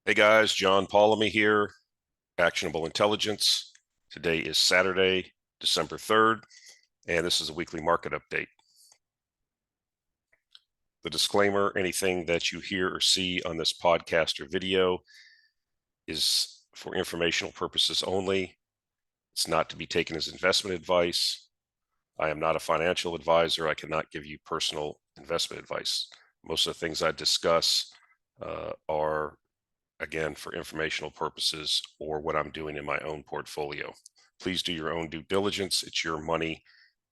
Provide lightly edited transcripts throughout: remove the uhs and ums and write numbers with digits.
Hey guys, John Paulamy here, Actionable Intelligence. Today is Saturday, December 3rd, and this is a weekly market update. The disclaimer, anything that you hear or see on this podcast or video is for informational purposes only. It's not to be taken as investment advice. I am not a financial advisor. I cannot give you personal investment advice. Most of the things I discuss are again, for informational purposes or what I'm doing in my own portfolio. Please do your own due diligence. It's your money.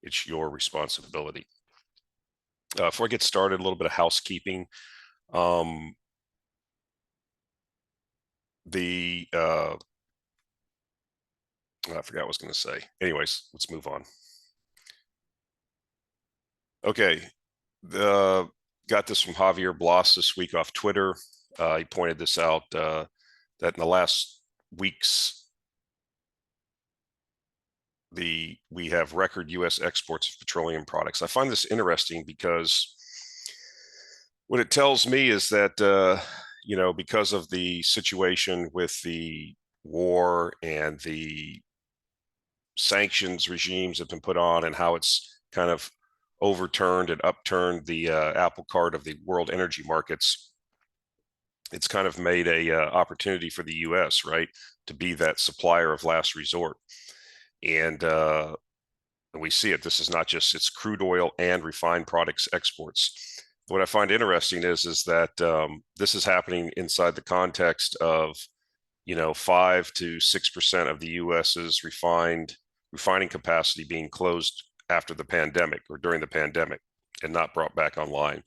It's your responsibility. Before I get started, a little bit of housekeeping. I forgot what I was going to say. Anyways, let's move on. Okay. Got this from Javier Blas this week off Twitter. He pointed this out that in the last weeks, we have record U.S. exports of petroleum products. I find this interesting because what it tells me is that because of the situation with the war and the sanctions regimes have been put on and how it's kind of overturned and upturned the apple cart of the world energy markets. It's kind of made a opportunity for the U.S., right, to be that supplier of last resort. And we see it. This is not just it's crude oil and refined products exports. What I find interesting is that this is happening inside the context of 5 to 6% of the U.S.'s refining capacity being closed after the pandemic or during the pandemic and not brought back online.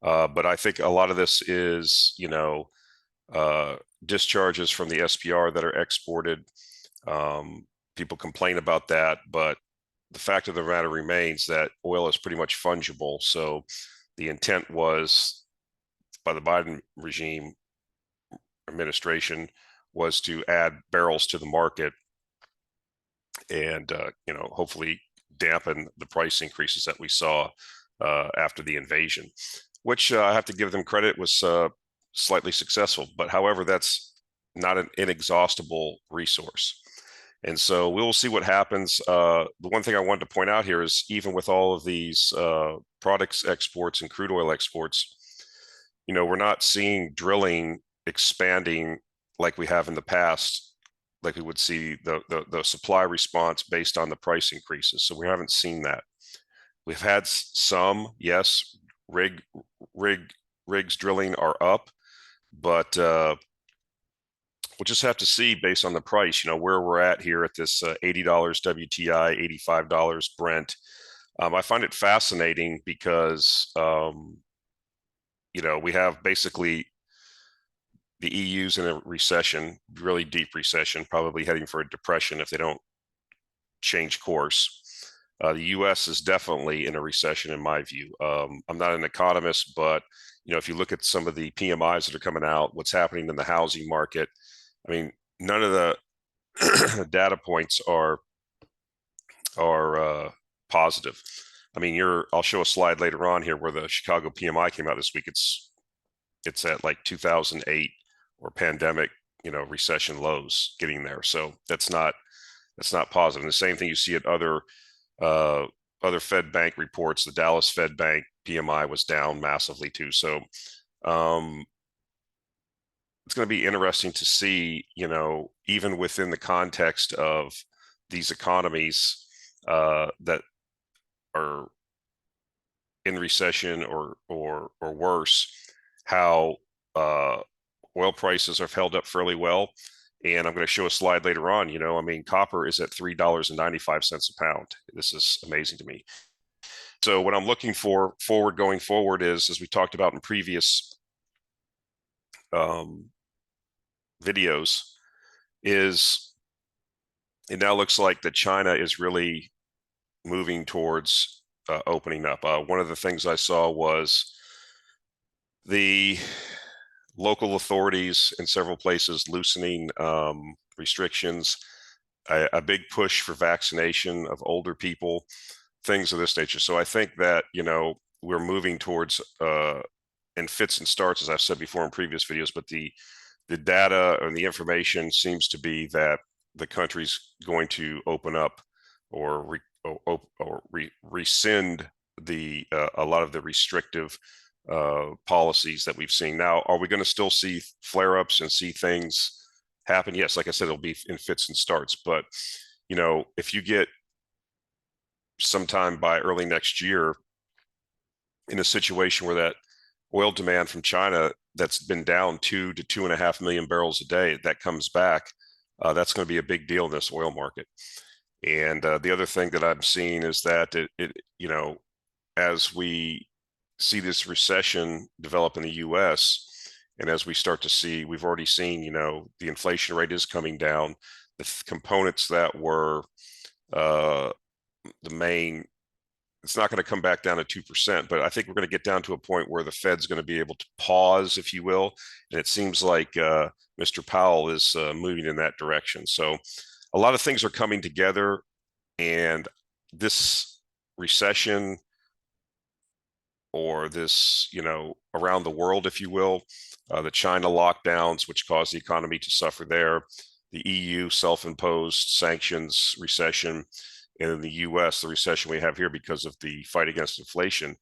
But I think a lot of this is discharges from the SPR that are exported. People complain about that, but the fact of the matter remains that oil is pretty much fungible. So the intent was by the Biden regime administration was to add barrels to the market and hopefully dampen the price increases that we saw after the invasion, which I have to give them credit was slightly successful. But however, that's not an inexhaustible resource. And so we'll see what happens. The one thing I wanted to point out here is even with all of these products exports and crude oil exports, we're not seeing drilling expanding like we have in the past, like we would see the supply response based on the price increases. So we haven't seen that. We've had some, yes, rigs drilling are up, but we'll just have to see based on the price, where we're at here at this $80 WTI, $85 Brent. I find it fascinating because, we have basically the EU's in a recession, really deep recession, probably heading for a depression if they don't change course. The U.S. is definitely in a recession, in my view. I'm not an economist, but if you look at some of the PMIs that are coming out, what's happening in the housing market, I mean, none of the data points are positive. I mean, I'll show a slide later on here where the Chicago PMI came out this week. It's at like 2008 or pandemic, recession lows getting there. So that's not positive. And the same thing you see at other Fed bank reports. The Dallas Fed Bank PMI was down massively too. So it's going to be interesting to see, even within the context of these economies that are in recession or worse, how oil prices have held up fairly well. And I'm going to show a slide later on. I mean, copper is at $3.95 a pound. This is amazing to me. So what I'm looking for going forward is, as we talked about in previous videos, is it now looks like that China is really moving towards opening up. One of the things I saw was the local authorities in several places loosening restrictions, a big push for vaccination of older people, things of this nature. So I think that, we're moving towards in fits and starts, as I've said before in previous videos, but the the data and the information seems to be that the country's going to open up or rescind the a lot of the restrictive policies that we've seen. Now, are we going to still see flare-ups and see things happen? Yes, like I said, it'll be in fits and starts. But if you get sometime by early next year in a situation where that oil demand from China that's been down 2 to 2.5 million barrels a day, that comes back, that's going to be a big deal in this oil market. And the other thing that I'm seeing is that as we see this recession develop in the U.S., and as we start to see, we've already seen, the inflation rate is coming down. The components that were the main, it's not going to come back down to 2%, but I think we're going to get down to a point where the Fed's going to be able to pause, if you will. And it seems like Mr. Powell is moving in that direction. So a lot of things are coming together, and this recession, or this, around the world, if you will, the China lockdowns, which caused the economy to suffer there, the EU self-imposed sanctions recession, and in the US, the recession we have here because of the fight against inflation,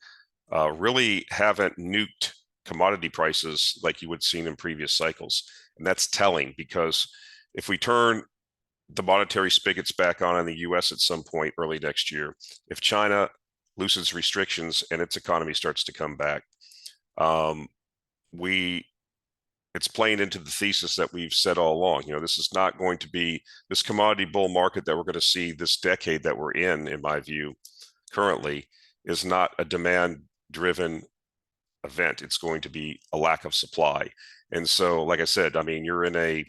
really haven't nuked commodity prices like you would have seen in previous cycles. And that's telling, because if we turn the monetary spigots back on in the US at some point early next year, if China loosens restrictions and its economy starts to come back, it's playing into the thesis that we've said all along. This is not going to be this commodity bull market that we're going to see this decade that we're in my view, currently, is not a demand-driven event. It's going to be a lack of supply. And so, like I said, I mean, you're in a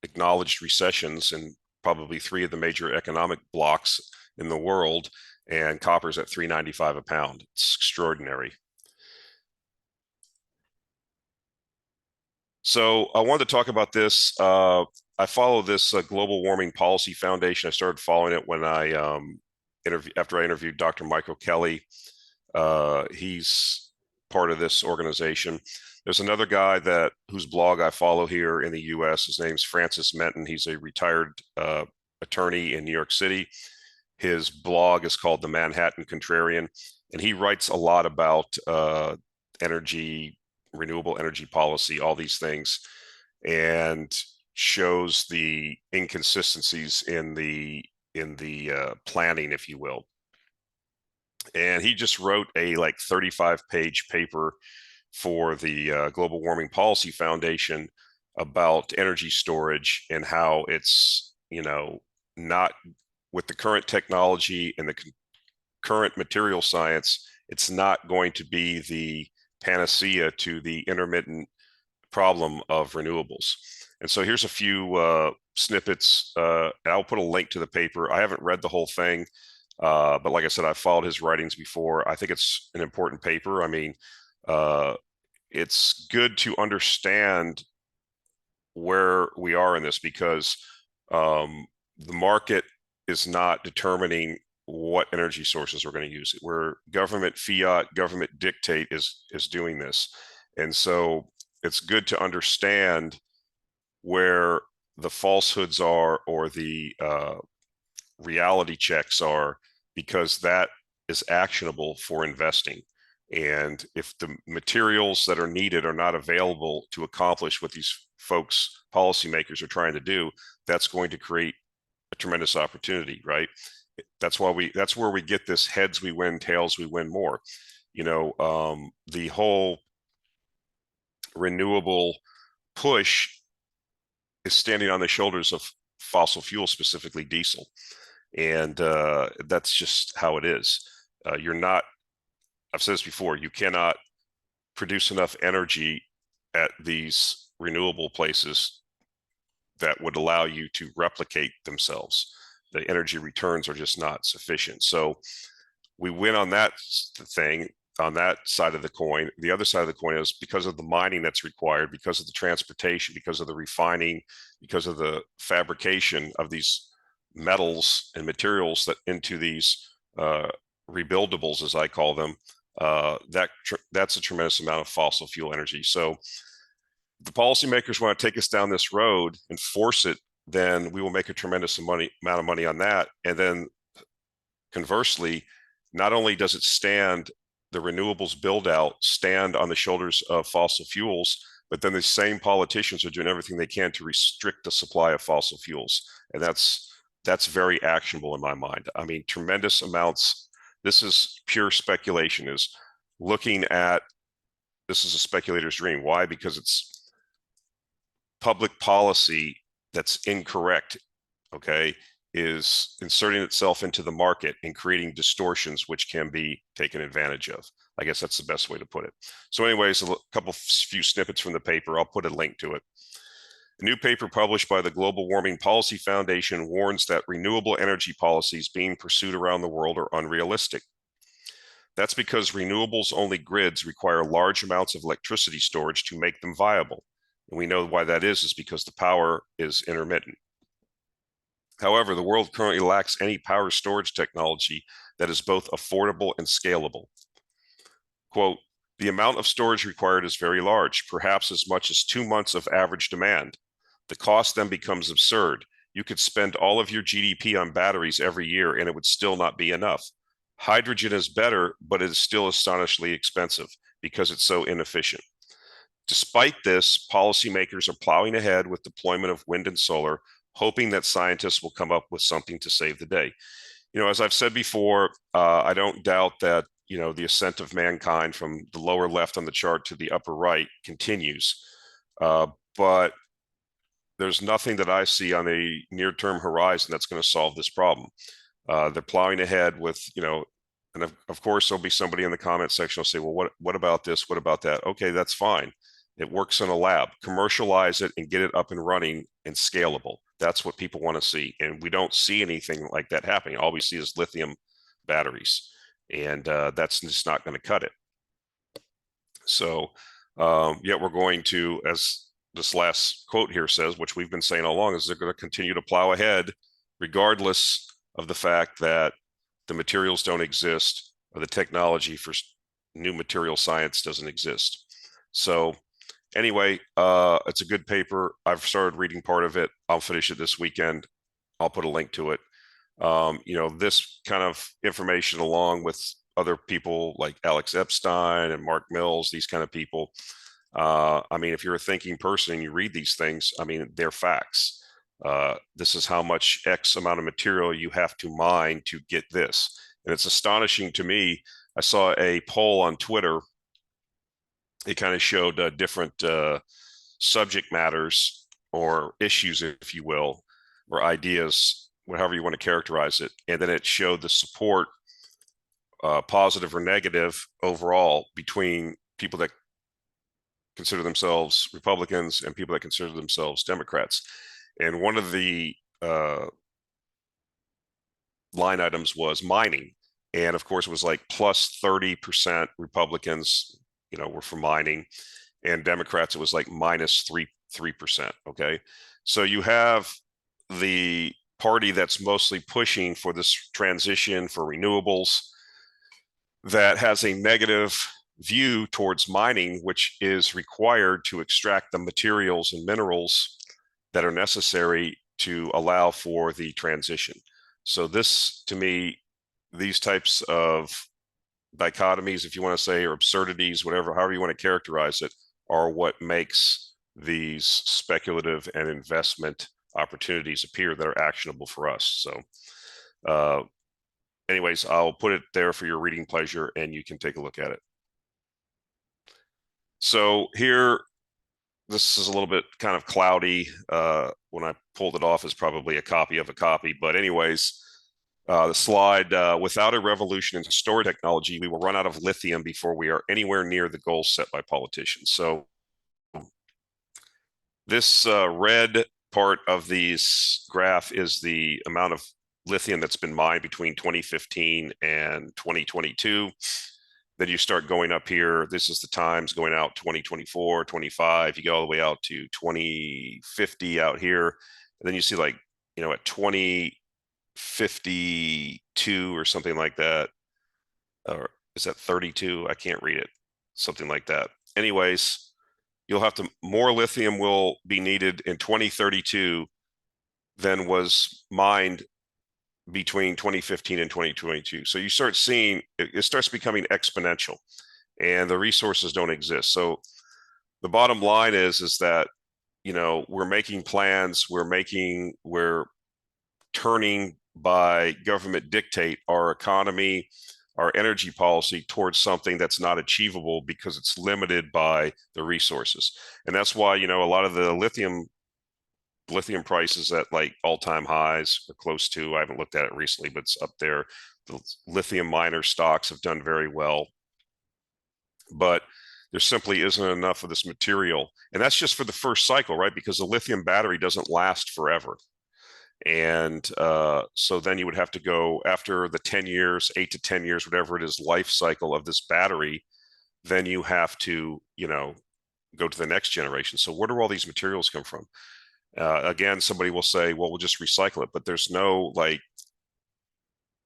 acknowledged recessions in probably 3 of the major economic blocks in the world, and copper's at $3.95 a pound. It's extraordinary. So I wanted to talk about this. I follow this Global Warming Policy Foundation. I started following it when after I interviewed Dr. Michael Kelly. He's part of this organization. There's another guy whose blog I follow here in the U.S. His name's Francis Menton. He's a retired attorney in New York City. His blog is called The Manhattan Contrarian, and he writes a lot about energy, renewable energy policy, all these things, and shows the inconsistencies in the planning, if you will. And he just wrote a 35-page paper for the Global Warming Policy Foundation about energy storage and how it's, not, with the current technology and the current material science, it's not going to be the panacea to the intermittent problem of renewables. And so here's a few snippets. I'll put a link to the paper. I haven't read the whole thing, but like I said, I've followed his writings before. I think it's an important paper. I mean, it's good to understand where we are in this, because the market is not determining what energy sources we're going to use. Where government fiat, government dictate is doing this. And so it's good to understand where the falsehoods are, or the reality checks are, because that is actionable for investing. And if the materials that are needed are not available to accomplish what these folks, policymakers, are trying to do, that's going to create a tremendous opportunity, right? That's where we get this heads we win, tails we win more. The whole renewable push is standing on the shoulders of fossil fuel, specifically diesel. And that's just how it is. I've said this before, you cannot produce enough energy at these renewable places that would allow you to replicate themselves. The energy returns are just not sufficient. So we win on that thing, on that side of the coin. The other side of the coin is, because of the mining that's required, because of the transportation, because of the refining, because of the fabrication of these metals and materials that into these rebuildables, as I call them, that's a tremendous amount of fossil fuel energy. So if the policymakers want to take us down this road and force it, then we will make a tremendous amount of money on that. And then conversely, not only does it stand, the renewables build out stand on the shoulders of fossil fuels, but then the same politicians are doing everything they can to restrict the supply of fossil fuels. And that's very actionable in my mind. I mean, tremendous amounts. This is pure speculation, is looking at, this is a speculator's dream. Why? Because it's public policy that's incorrect, okay, is inserting itself into the market and creating distortions which can be taken advantage of. I guess that's the best way to put it. So anyways, a few snippets from the paper. I'll put a link to it. A new paper published by the Global Warming Policy Foundation warns that renewable energy policies being pursued around the world are unrealistic. That's because renewables-only grids require large amounts of electricity storage to make them viable. And we know why that is because the power is intermittent. However, the world currently lacks any power storage technology that is both affordable and scalable. Quote, the amount of storage required is very large, perhaps as much as 2 months of average demand. The cost then becomes absurd. You could spend all of your GDP on batteries every year and it would still not be enough. Hydrogen is better, but it is still astonishingly expensive because it's so inefficient. Despite this, policymakers are plowing ahead with deployment of wind and solar, hoping that scientists will come up with something to save the day. You know, as I've said before, I don't doubt that, you know, the ascent of mankind from the lower left on the chart to the upper right continues. But there's nothing that I see on a near-term horizon that's going to solve this problem. They're plowing ahead with, you know, and of course, there'll be somebody in the comment section will say, well, what about this? What about that? Okay, that's fine. It works in a lab. Commercialize it and get it up and running and scalable. That's what people want to see. And we don't see anything like that happening. All we see is lithium batteries. And that's just not going to cut it. So, yet we're going to, as this last quote here says, which we've been saying all along, is they're going to continue to plow ahead regardless of the fact that the materials don't exist or the technology for new material science doesn't exist. So anyway, it's a good paper. I've started reading part of it. I'll finish it this weekend. I'll put a link to it. You know, this kind of information, along with other people like Alex Epstein and Mark Mills, these kind of people. I mean, if you're a thinking person and you read these things, I mean, they're facts. This is how much X amount of material you have to mine to get this. And it's astonishing to me. I saw a poll on Twitter. It kind of showed different subject matters or issues, if you will, or ideas, however you want to characterize it. And then it showed the support, positive or negative overall, between people that consider themselves Republicans and people that consider themselves Democrats. And one of the line items was mining. And of course, it was like plus 30% Republicans, you know, were for mining, and Democrats, it was like minus 3%. Okay. So you have the party that's mostly pushing for this transition for renewables that has a negative view towards mining, which is required to extract the materials and minerals that are necessary to allow for the transition. So this, to me, these types of dichotomies, if you want to say, or absurdities, whatever, however you want to characterize it, are what makes these speculative and investment opportunities appear that are actionable for us. So anyways, I'll put it there for your reading pleasure and you can take a look at it. So here, this is a little bit kind of cloudy. When I pulled it off, is probably a copy of a copy. But anyways, the slide, without a revolution in storage technology, we will run out of lithium before we are anywhere near the goals set by politicians. So this red part of this graph is the amount of lithium that's been mined between 2015 and 2022. Then you start going up here. This is the times going out 2024, 25. You go all the way out to 2050 out here. And then you see, like, you know, at 2052 or something like that, or is that 32? I can't read it. Something like that. Anyways, you'll have to, more lithium will be needed in 2032 than was mined between 2015 and 2022. So you start seeing it starts becoming exponential, and the resources don't exist. So the bottom line is that, you know, we're making plans, we're turning by government dictate our economy, our energy policy towards something that's not achievable because it's limited by the resources. And that's why, you know, a lot of the lithium prices at like all-time highs or close to. I haven't looked at it recently, but it's up there. The lithium miner stocks have done very well, but there simply isn't enough of this material. And that's just for the first cycle, right? Because the lithium battery doesn't last forever. And so then you would have to go after the 10 years, 8 to 10 years, whatever it is, life cycle of this battery, then you have to, you know, go to the next generation. So where do all these materials come from? Again, somebody will say, well, we'll just recycle it, but there's no, like,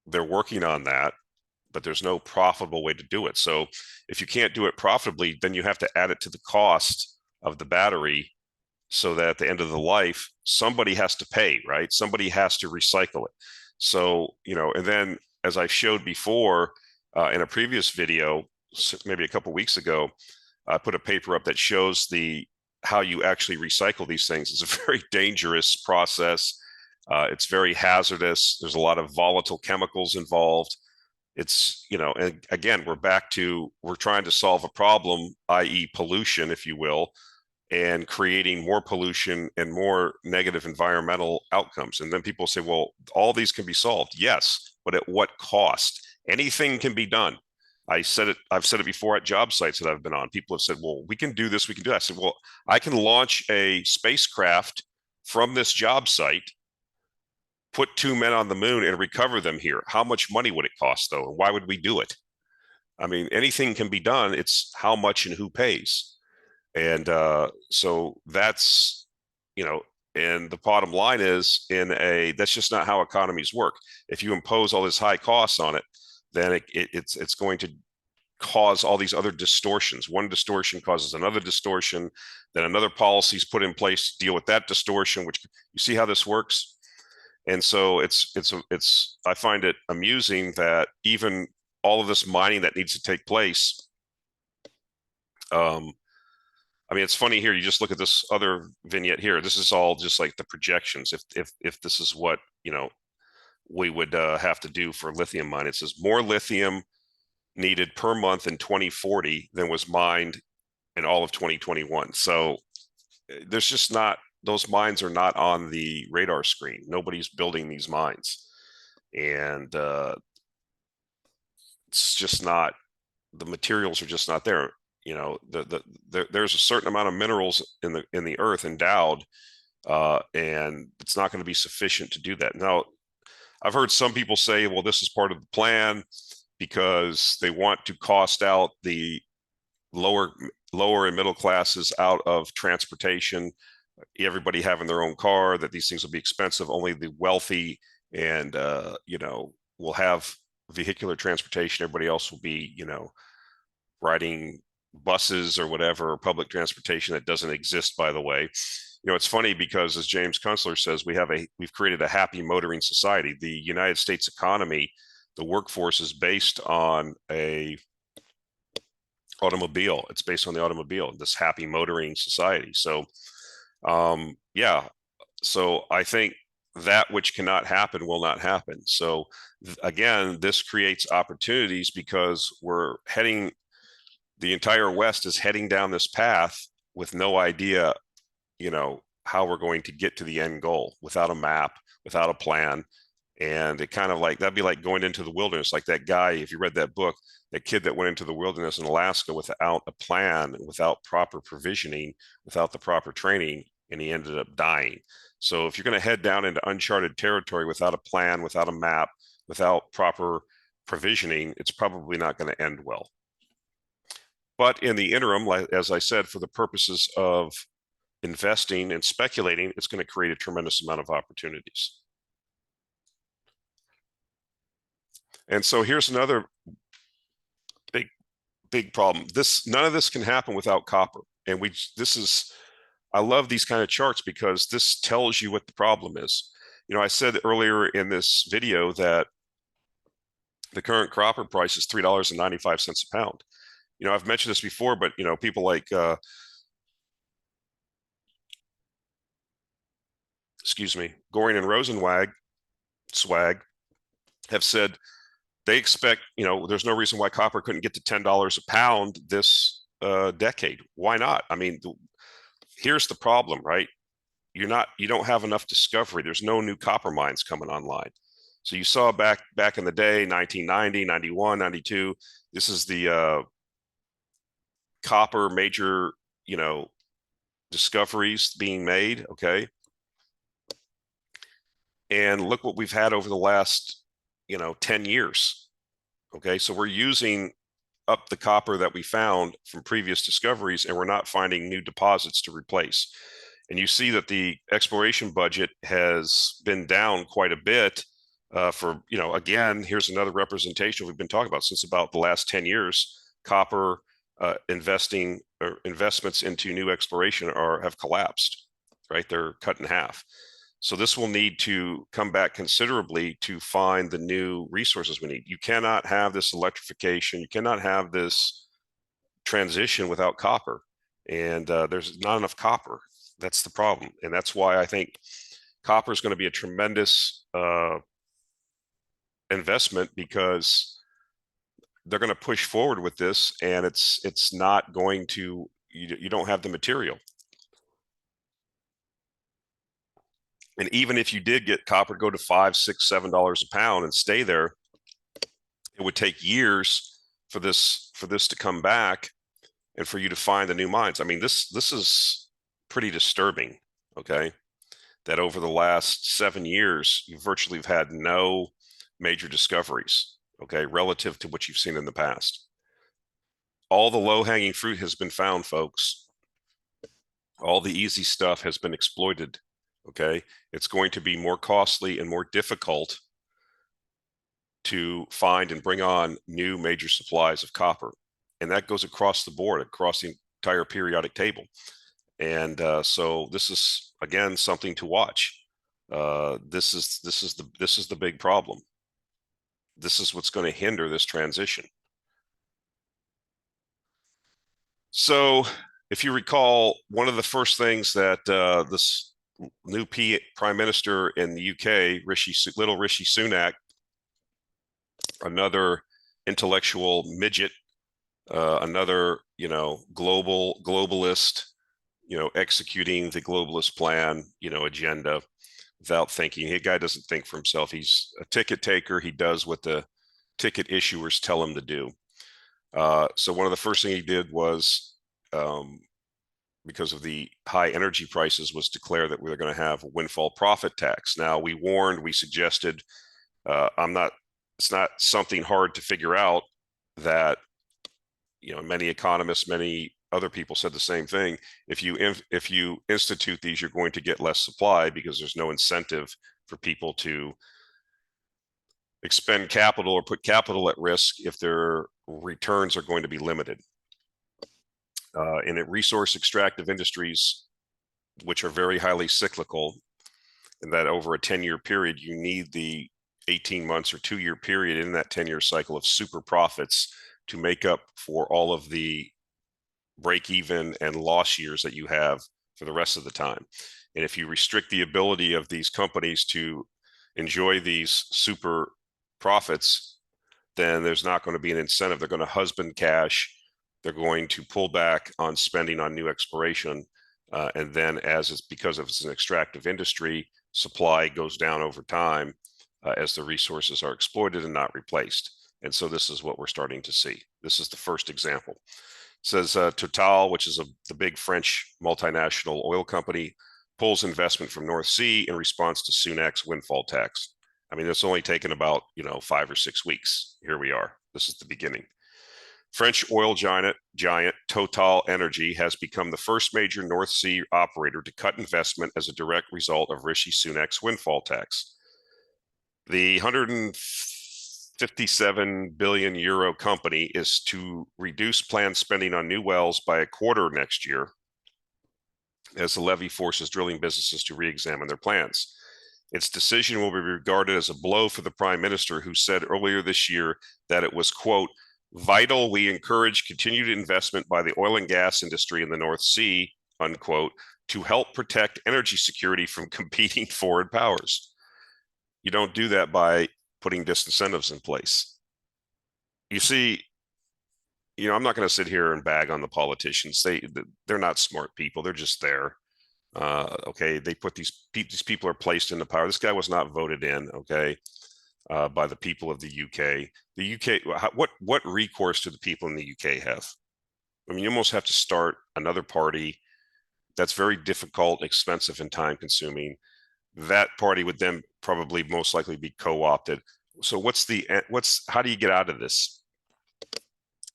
they're working on that, but there's no profitable way to do it. So if you can't do it profitably, then you have to add it to the cost of the battery, so that at the end of the life, somebody has to pay, right? Somebody has to recycle it. So, you know, and then as I showed before in a previous video, maybe a couple of weeks ago, I put a paper up that shows how you actually recycle these things. It's a very dangerous process. It's very hazardous. There's a lot of volatile chemicals involved. It's, you know, and again, we're trying to solve a problem, i.e. pollution, if you will, and creating more pollution and more negative environmental outcomes. And then people say, well, all these can be solved. Yes, but at what cost? Anything can be done. I've said it before at job sites that I've been on. People have said, well, we can do this, we can do that. I said, well, I can launch a spacecraft from this job site, put 2 men on the moon and recover them here. How much money would it cost, though? And why would we do it? I mean, anything can be done. It's how much and who pays. And so that's, you know, and the bottom line is that's just not how economies work. If you impose all this high costs on it, then it's going to cause all these other distortions. One distortion causes another distortion, then another policy is put in place to deal with that distortion, which, you see how this works? And so I find it amusing that even all of this mining that needs to take place, I mean, it's funny here. You just look at this other vignette here. This is all just like the projections. If this is what, you know, we would have to do for lithium mine, it says more lithium needed per month in 2040 than was mined in all of 2021. So there's just not, those mines are not on the radar screen. Nobody's building these mines, and it's just not, the materials are just not there. You know, there's a certain amount of minerals in the earth endowed, and it's not going to be sufficient to do that. Now, I've heard some people say, well, this is part of the plan because they want to cost out the lower and middle classes out of transportation, everybody having their own car, that these things will be expensive. Only the wealthy and, you know, will have vehicular transportation. Everybody else will be, you know, riding buses or whatever, or public transportation that doesn't exist, by the way. You know, it's funny because, as James Kunstler says, we've created a happy motoring society. The United States economy, the workforce is based on a automobile. It's based on the automobile, this happy motoring society. So, yeah. So I think that which cannot happen will not happen. So again, this creates opportunities because the entire West is heading down this path with no idea, you know, how we're going to get to the end goal, without a map, without a plan. And it kind of like, that'd be like going into the wilderness, like that guy, if you read that book, that kid that went into the wilderness in Alaska without a plan, without proper provisioning, without the proper training, and he ended up dying. So if you're going to head down into uncharted territory without a plan, without a map, without proper provisioning, it's probably not going to end well. But in the interim, as I said, for the purposes of investing and speculating, it's going to create a tremendous amount of opportunities. And so here's another big problem. None of this can happen without copper. And I love these kind of charts because this tells you what the problem is. I said earlier in this video that the current copper price is $3.95 a pound. I've mentioned this before, but people like Goring and Swag have said they expect, there's no reason why copper couldn't get to $10 a pound this decade. Why not? I mean, here's the problem, right? You don't have enough discovery. There's no new copper mines coming online. So you saw back in the day, 1990, 91, 92, this is the copper major, discoveries being made, okay? And look what we've had over the last, 10 years, okay? So we're using up the copper that we found from previous discoveries, and we're not finding new deposits to replace. And you see that the exploration budget has been down quite a bit for, again, here's another representation we've been talking about since about the last 10 years. Copper investments into new exploration have collapsed, right? They're cut in half. So this will need to come back considerably to find the new resources we need. You cannot have this electrification. You cannot have this transition without copper. And there's not enough copper. That's the problem. And that's why I think copper is going to be a tremendous investment, because they're going to push forward with this, and it's not going to, you don't have the material. And even if you did get copper go to $5, $6, $7 a pound and stay there, it would take years for this to come back and for you to find the new mines. I mean, this is pretty disturbing, okay? That over the last 7 years, you virtually have had no major discoveries, okay, relative to what you've seen in the past. All the low-hanging fruit has been found, folks. All the easy stuff has been exploited, okay? It's going to be more costly and more difficult to find and bring on new major supplies of copper. And that goes across the board, across the entire periodic table. And so this is, again, something to watch. This is the big problem. This is what's going to hinder this transition. So if you recall, one of the first things that this new Prime Minister in the UK, Rishi Sunak, another intellectual midget, another, globalist, executing the globalist plan, agenda without thinking. The guy doesn't think for himself. He's a ticket taker. He does what the ticket issuers tell him to do. So one of the first things he did was, because of the high energy prices, was declare that we were going to have a windfall profit tax. Now, we suggested, it's not something hard to figure out that, many economists, many other people said the same thing. If you institute these, you're going to get less supply because there's no incentive for people to expend capital or put capital at risk if their returns are going to be limited. In resource extractive industries, which are very highly cyclical, and that over a 10-year period, you need the 18 months or 2-year period in that 10-year cycle of super profits to make up for all of the break even and loss years that you have for the rest of the time. And if you restrict the ability of these companies to enjoy these super profits, then there's not going to be an incentive. They're going to husband cash. They're going to pull back on spending on new exploration. And then because it's an extractive industry, supply goes down over time as the resources are exploited and not replaced. And so this is what we're starting to see. This is the first example. It says Total, which is the big French multinational oil company, pulls investment from North Sea in response to Sunak's windfall tax. I mean, it's only taken about 5 or 6 weeks. Here we are. This is the beginning. French oil giant Total Energy has become the first major North Sea operator to cut investment as a direct result of Rishi Sunak's windfall tax. The €57 billion company is to reduce planned spending on new wells by a quarter next year as the levy forces drilling businesses to re-examine their plans. Its decision will be regarded as a blow for the prime minister, who said earlier this year that it was, quote, vital we encourage continued investment by the oil and gas industry in the North Sea, unquote, to help protect energy security from competing foreign powers. You don't do that by putting disincentives in place. You see, I'm not going to sit here and bag on the politicians. They're not smart people. They're just there. Okay, they put these people are placed into power. This guy was not voted in, okay, by the people of the UK. The UK, what recourse do the people in the UK have? I mean, you almost have to start another party. That's very difficult, expensive, and time consuming. That party would then probably most likely be co-opted. So how do you get out of this?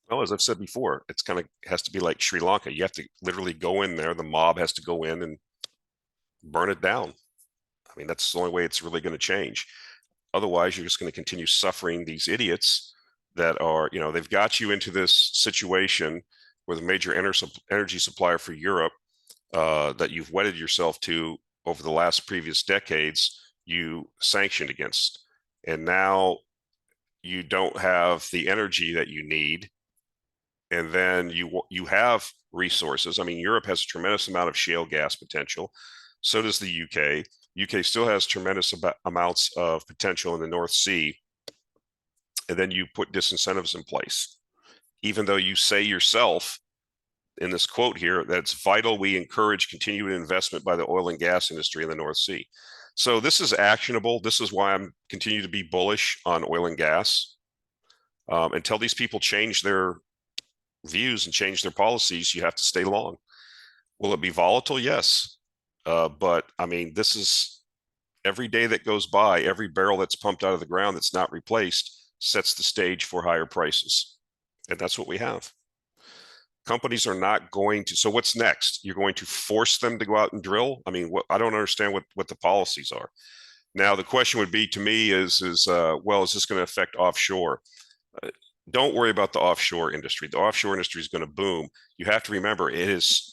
Well, as I've said before, it's kind of has to be like Sri Lanka. You have to literally go in there. The mob has to go in and burn it down. I mean, that's the only way it's really going to change. Otherwise, you're just going to continue suffering these idiots that are, they've got you into this situation with a major energy supplier for Europe that you've wedded yourself to over the last previous decades, you sanctioned against. And now you don't have the energy that you need. And then you have resources. I mean, Europe has a tremendous amount of shale gas potential. So does the UK. UK still has tremendous amounts of potential in the North Sea. And then you put disincentives in place, even though you say yourself in this quote here that it's vital we encourage continued investment by the oil and gas industry in the North Sea. So this is actionable. This is why I'm continue to be bullish on oil and gas. Until these people change their views and change their policies, you have to stay long. Will it be volatile? Yes. But I mean, this is every day that goes by, every barrel that's pumped out of the ground that's not replaced sets the stage for higher prices. And that's what we have. Companies are not going to. So what's next? You're going to force them to go out and drill? I mean, I don't understand what the policies are. Now, the question would be to me well, is this going to affect offshore? Don't worry about the offshore industry. The offshore industry is going to boom. You have to remember it is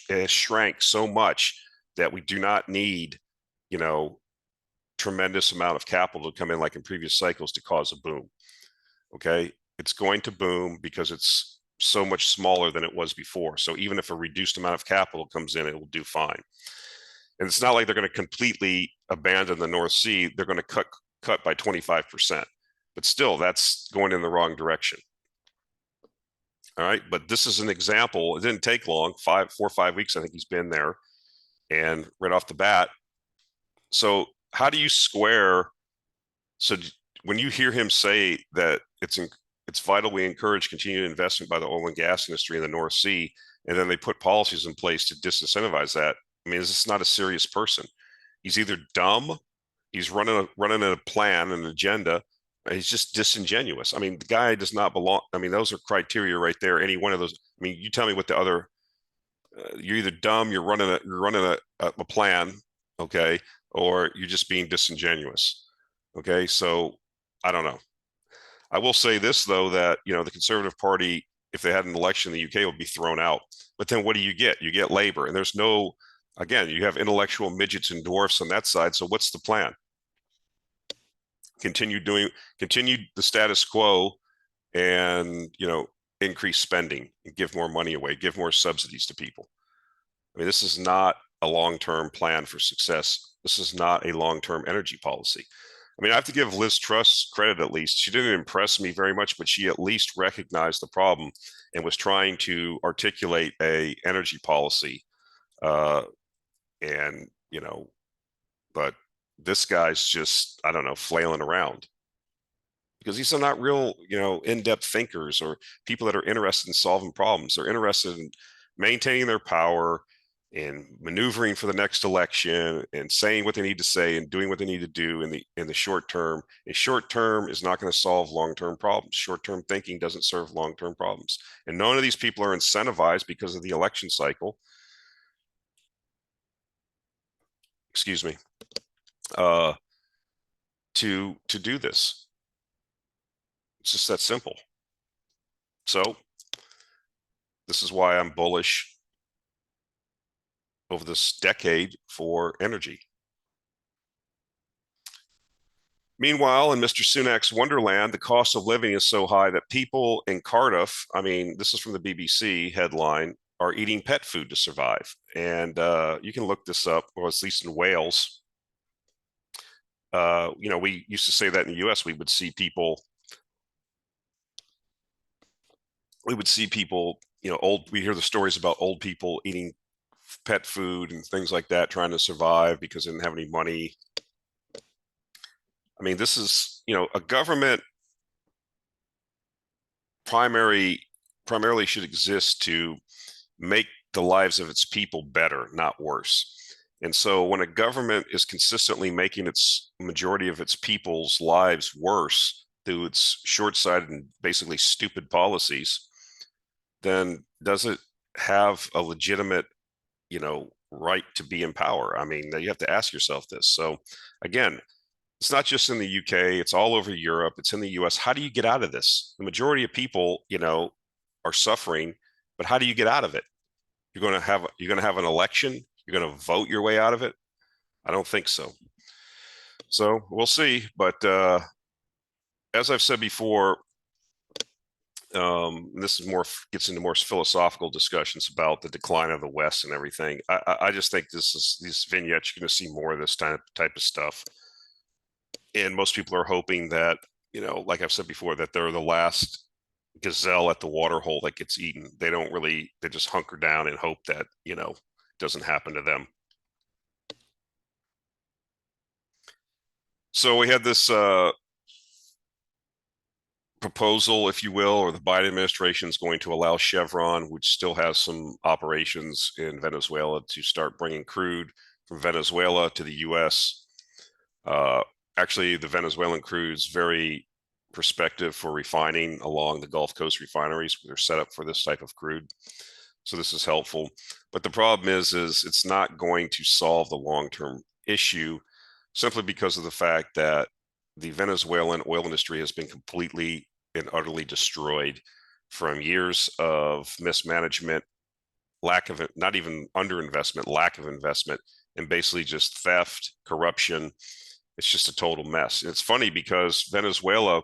it has shrank so much that we do not need, tremendous amount of capital to come in like in previous cycles to cause a boom. Okay. It's going to boom because it's so much smaller than it was before. So even if a reduced amount of capital comes in, it will do fine. And it's not like they're going to completely abandon the North Sea. They're going to cut by 25%. But still, that's going in the wrong direction. All right. But this is an example. It didn't take long, 4 or 5 weeks. I think he's been there. And right off the bat. So how do you square? So when you hear him say that it's vital we encourage continued investment by the oil and gas industry in the North Sea, and then they put policies in place to disincentivize that. I mean, is this not a serious person? He's either dumb, he's running a plan, an agenda. He's just disingenuous. I mean, the guy does not belong. I mean, those are criteria right there. Any one of those. I mean, you tell me what the other. You're either dumb, you're running a plan, okay, or you're just being disingenuous. Okay, so I don't know. I will say this though, that the Conservative Party, if they had an election in the UK, would be thrown out. But then what do you get? You get Labour, and there's no. Again, you have intellectual midgets and dwarfs on that side. So what's the plan? Continue the status quo, and increase spending and give more money away, give more subsidies to people. I mean, this is not a long-term plan for success. This is not a long-term energy policy. I mean, I have to give Liz Truss credit at least. She didn't impress me very much, but she at least recognized the problem and was trying to articulate a energy policy. And but this guy's just, I don't know, flailing around because these are not real, in-depth thinkers or people that are interested in solving problems. They're interested in maintaining their power and maneuvering for the next election and saying what they need to say and doing what they need to do in the short term. And short term is not going to solve long-term problems. Short-term thinking doesn't serve long-term problems. And none of these people are incentivized because of the election cycle. Excuse me. To do this. It's just that simple. So this is why I'm bullish over this decade for energy. Meanwhile, in Mr. Sunak's Wonderland, the cost of living is so high that people in Cardiff, I mean, this is from the BBC headline, are eating pet food to survive. And you can look this up, or at least in Wales. We used to say that in the US, we would see people, we hear the stories about old people eating pet food and things like that, trying to survive because they didn't have any money. I mean, this is, a government primarily should exist to make the lives of its people better, not worse. And so when a government is consistently making its majority of its people's lives worse through its short-sighted and basically stupid policies, then does it have a legitimate, right to be in power? I mean, you have to ask yourself this. So again, it's not just in the UK, it's all over Europe, it's in the US. How do you get out of this? The majority of people, are suffering, but how do you get out of it? You're going to have an election, you're going to vote your way out of it? I don't think so. So we'll see. But as I've said before, this is gets into more philosophical discussions about the decline of the West and everything. I just think these vignettes, you're going to see more of this type of stuff. And most people are hoping that, like I've said before, that they're the last gazelle at the water hole that gets eaten. They just hunker down and hope that, it doesn't happen to them. So we had this proposal, if you will, or the Biden administration is going to allow Chevron, which still has some operations in Venezuela, to start bringing crude from Venezuela to the U.S. Actually, the Venezuelan crude is very prospective for refining along the Gulf Coast refineries. They're set up for this type of crude. So this is helpful. But the problem is it's not going to solve the long-term issue simply because of the fact that the Venezuelan oil industry has been completely and utterly destroyed from years of mismanagement, lack of it, not even underinvestment, lack of investment, and basically just theft, corruption. It's just a total mess. And it's funny because Venezuela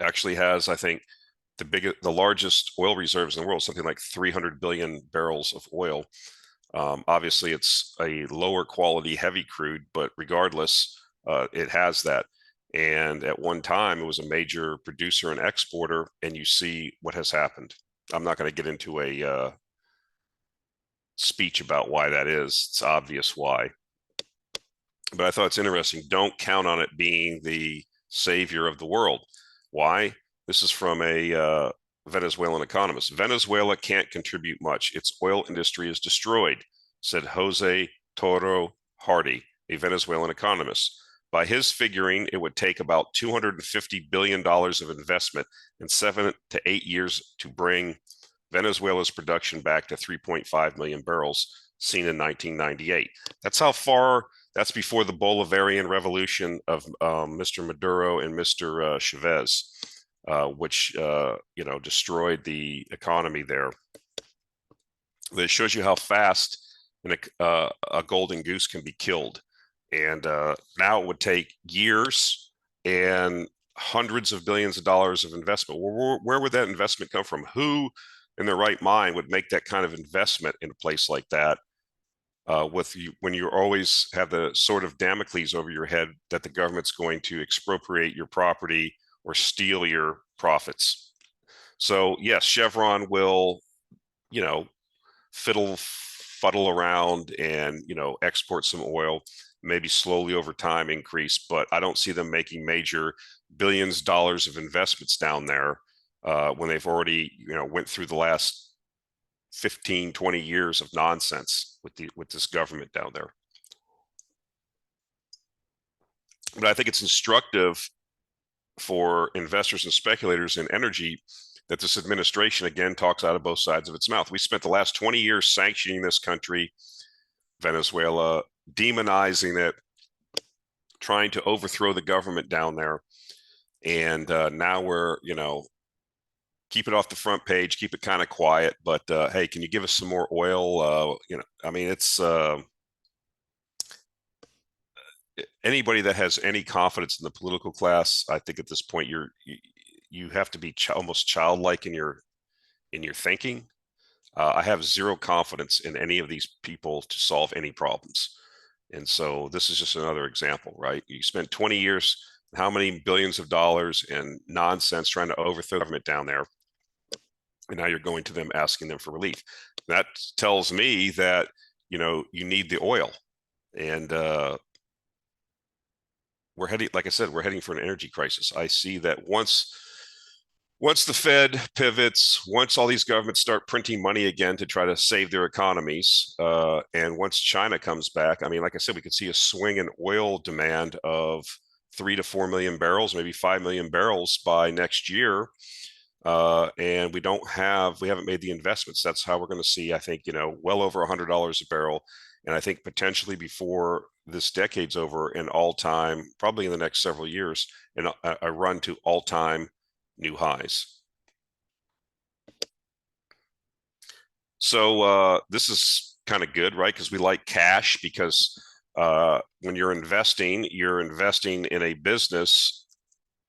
actually has, I think, the largest oil reserves in the world, something like 300 billion barrels of oil. Obviously, it's a lower quality heavy crude, but regardless, it has that. And at one time, it was a major producer and exporter, and you see what has happened. I'm not going to get into a speech about why that is. It's obvious why. But I thought it's interesting. Don't count on it being the savior of the world. Why? This is from a Venezuelan economist. Venezuela can't contribute much. Its oil industry is destroyed, said Jose Toro Hardy, a Venezuelan economist. By his figuring, it would take about $250 billion of investment in 7 to 8 years to bring Venezuela's production back to 3.5 million barrels, seen in 1998. That's how far. That's before the Bolivarian revolution of Mr. Maduro and Mr. Chavez, which destroyed the economy there. But it shows you how fast a golden goose can be killed. And now it would take years and hundreds of billions of dollars of investment. Where would that investment come from? Who in their right mind would make that kind of investment in a place like that? When you always have the sort of Damocles over your head that the government's going to expropriate your property or steal your profits. So yes, Chevron will, fuddle around and, export some oil, maybe slowly over time increase, but I don't see them making major billions of dollars of investments down there when they've already, went through the last 15, 20 years of nonsense with this government down there. But I think it's instructive for investors and speculators in energy that this administration, again, talks out of both sides of its mouth. We spent the last 20 years sanctioning this country, Venezuela, demonizing it, trying to overthrow the government down there. And now we're, keep it off the front page, keep it kind of quiet. But hey, can you give us some more oil? I mean, it's anybody that has any confidence in the political class. I think at this point, you have to be almost childlike in your thinking. I have zero confidence in any of these people to solve any problems. And so this is just another example, right? You spent 20 years, how many billions of dollars in nonsense trying to overthrow the government down there. And now you're going to them asking them for relief. That tells me that, you need the oil. And we're heading, like I said, we're heading for an energy crisis. I see that once the Fed pivots, once all these governments start printing money again to try to save their economies, and once China comes back, I mean, like I said, we could see a swing in oil demand of 3 to 4 million barrels, maybe 5 million barrels by next year. And we haven't made the investments. That's how we're going to see, I think, well over $100 a barrel. And I think potentially before this decade's over, an all-time, probably in the next several years, and a run to all-time new highs. So this is kind of good, right? Because we like cash, because when you're investing in a business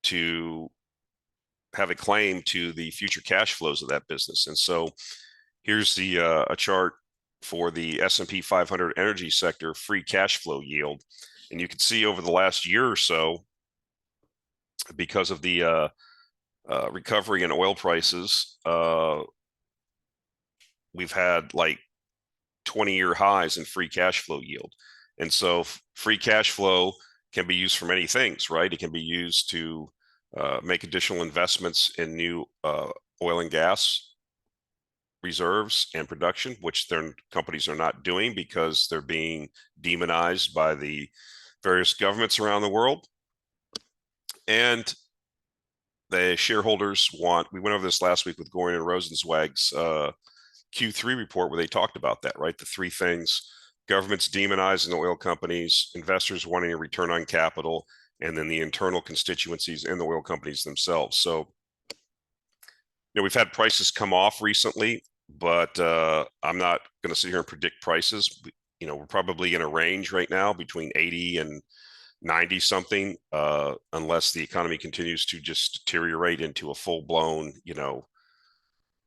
to have a claim to the future cash flows of that business. And so here's the a chart for the S&P 500 energy sector free cash flow yield. And you can see over the last year or so, because of the recovery in oil prices, we've had like 20-year highs in free cash flow yield. And so free cash flow can be used for many things, right? It can be used to make additional investments in new oil and gas reserves and production, which their companies are not doing because they're being demonized by the various governments around the world. And the shareholders we went over this last week with Gorin and Rosenzweig's Q3 report, where they talked about that, right? The three things: governments demonizing the oil companies, investors wanting a return on capital, and then the internal constituencies in the oil companies themselves. So, we've had prices come off recently, but I'm not going to sit here and predict prices. We're probably in a range right now between 80 and 90 something, unless the economy continues to just deteriorate into a full-blown,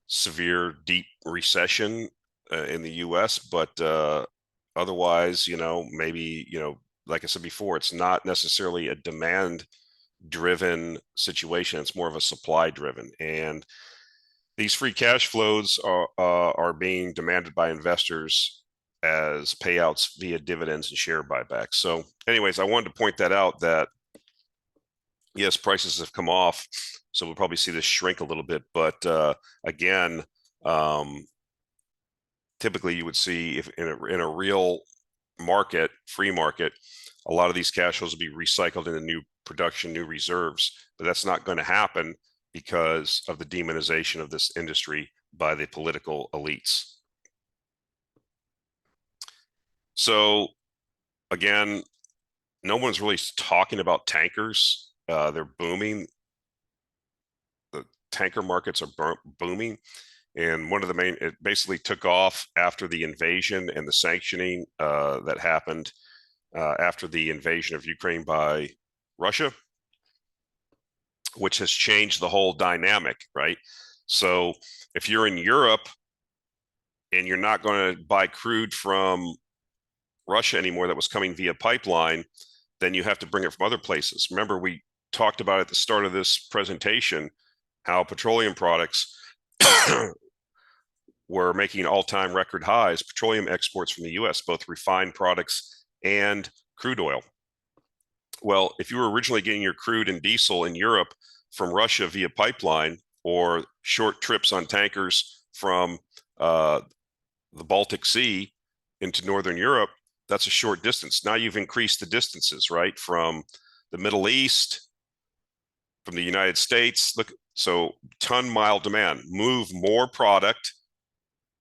severe, deep recession in the U.S. But otherwise, maybe, like I said before, it's not necessarily a demand-driven situation. It's more of a supply-driven. And these free cash flows are being demanded by investors as payouts via dividends and share buybacks. So anyways, I wanted to point that out, that yes, prices have come off, so we'll probably see this shrink a little bit. But again, typically you would see, if in a real market, free market, a lot of these cash flows will be recycled into new production, new reserves. But that's not going to happen because of the demonization of this industry by the political elites. So again, no one's really talking about tankers. They're booming. The tanker markets are booming. And one of the main, it basically took off after the invasion and the sanctioning that happened after the invasion of Ukraine by Russia, which has changed the whole dynamic, right? So if you're in Europe and you're not going to buy crude from Russia anymore that was coming via pipeline, then you have to bring it from other places. Remember, we talked about at the start of this presentation how petroleum products were making all-time record highs, petroleum exports from the U.S., both refined products and crude oil. Well, if you were originally getting your crude and diesel in Europe from Russia via pipeline, or short trips on tankers from the Baltic Sea into Northern Europe, that's a short distance. Now you've increased the distances, right? From the Middle East, from the United States. Look, so ton-mile demand, move more product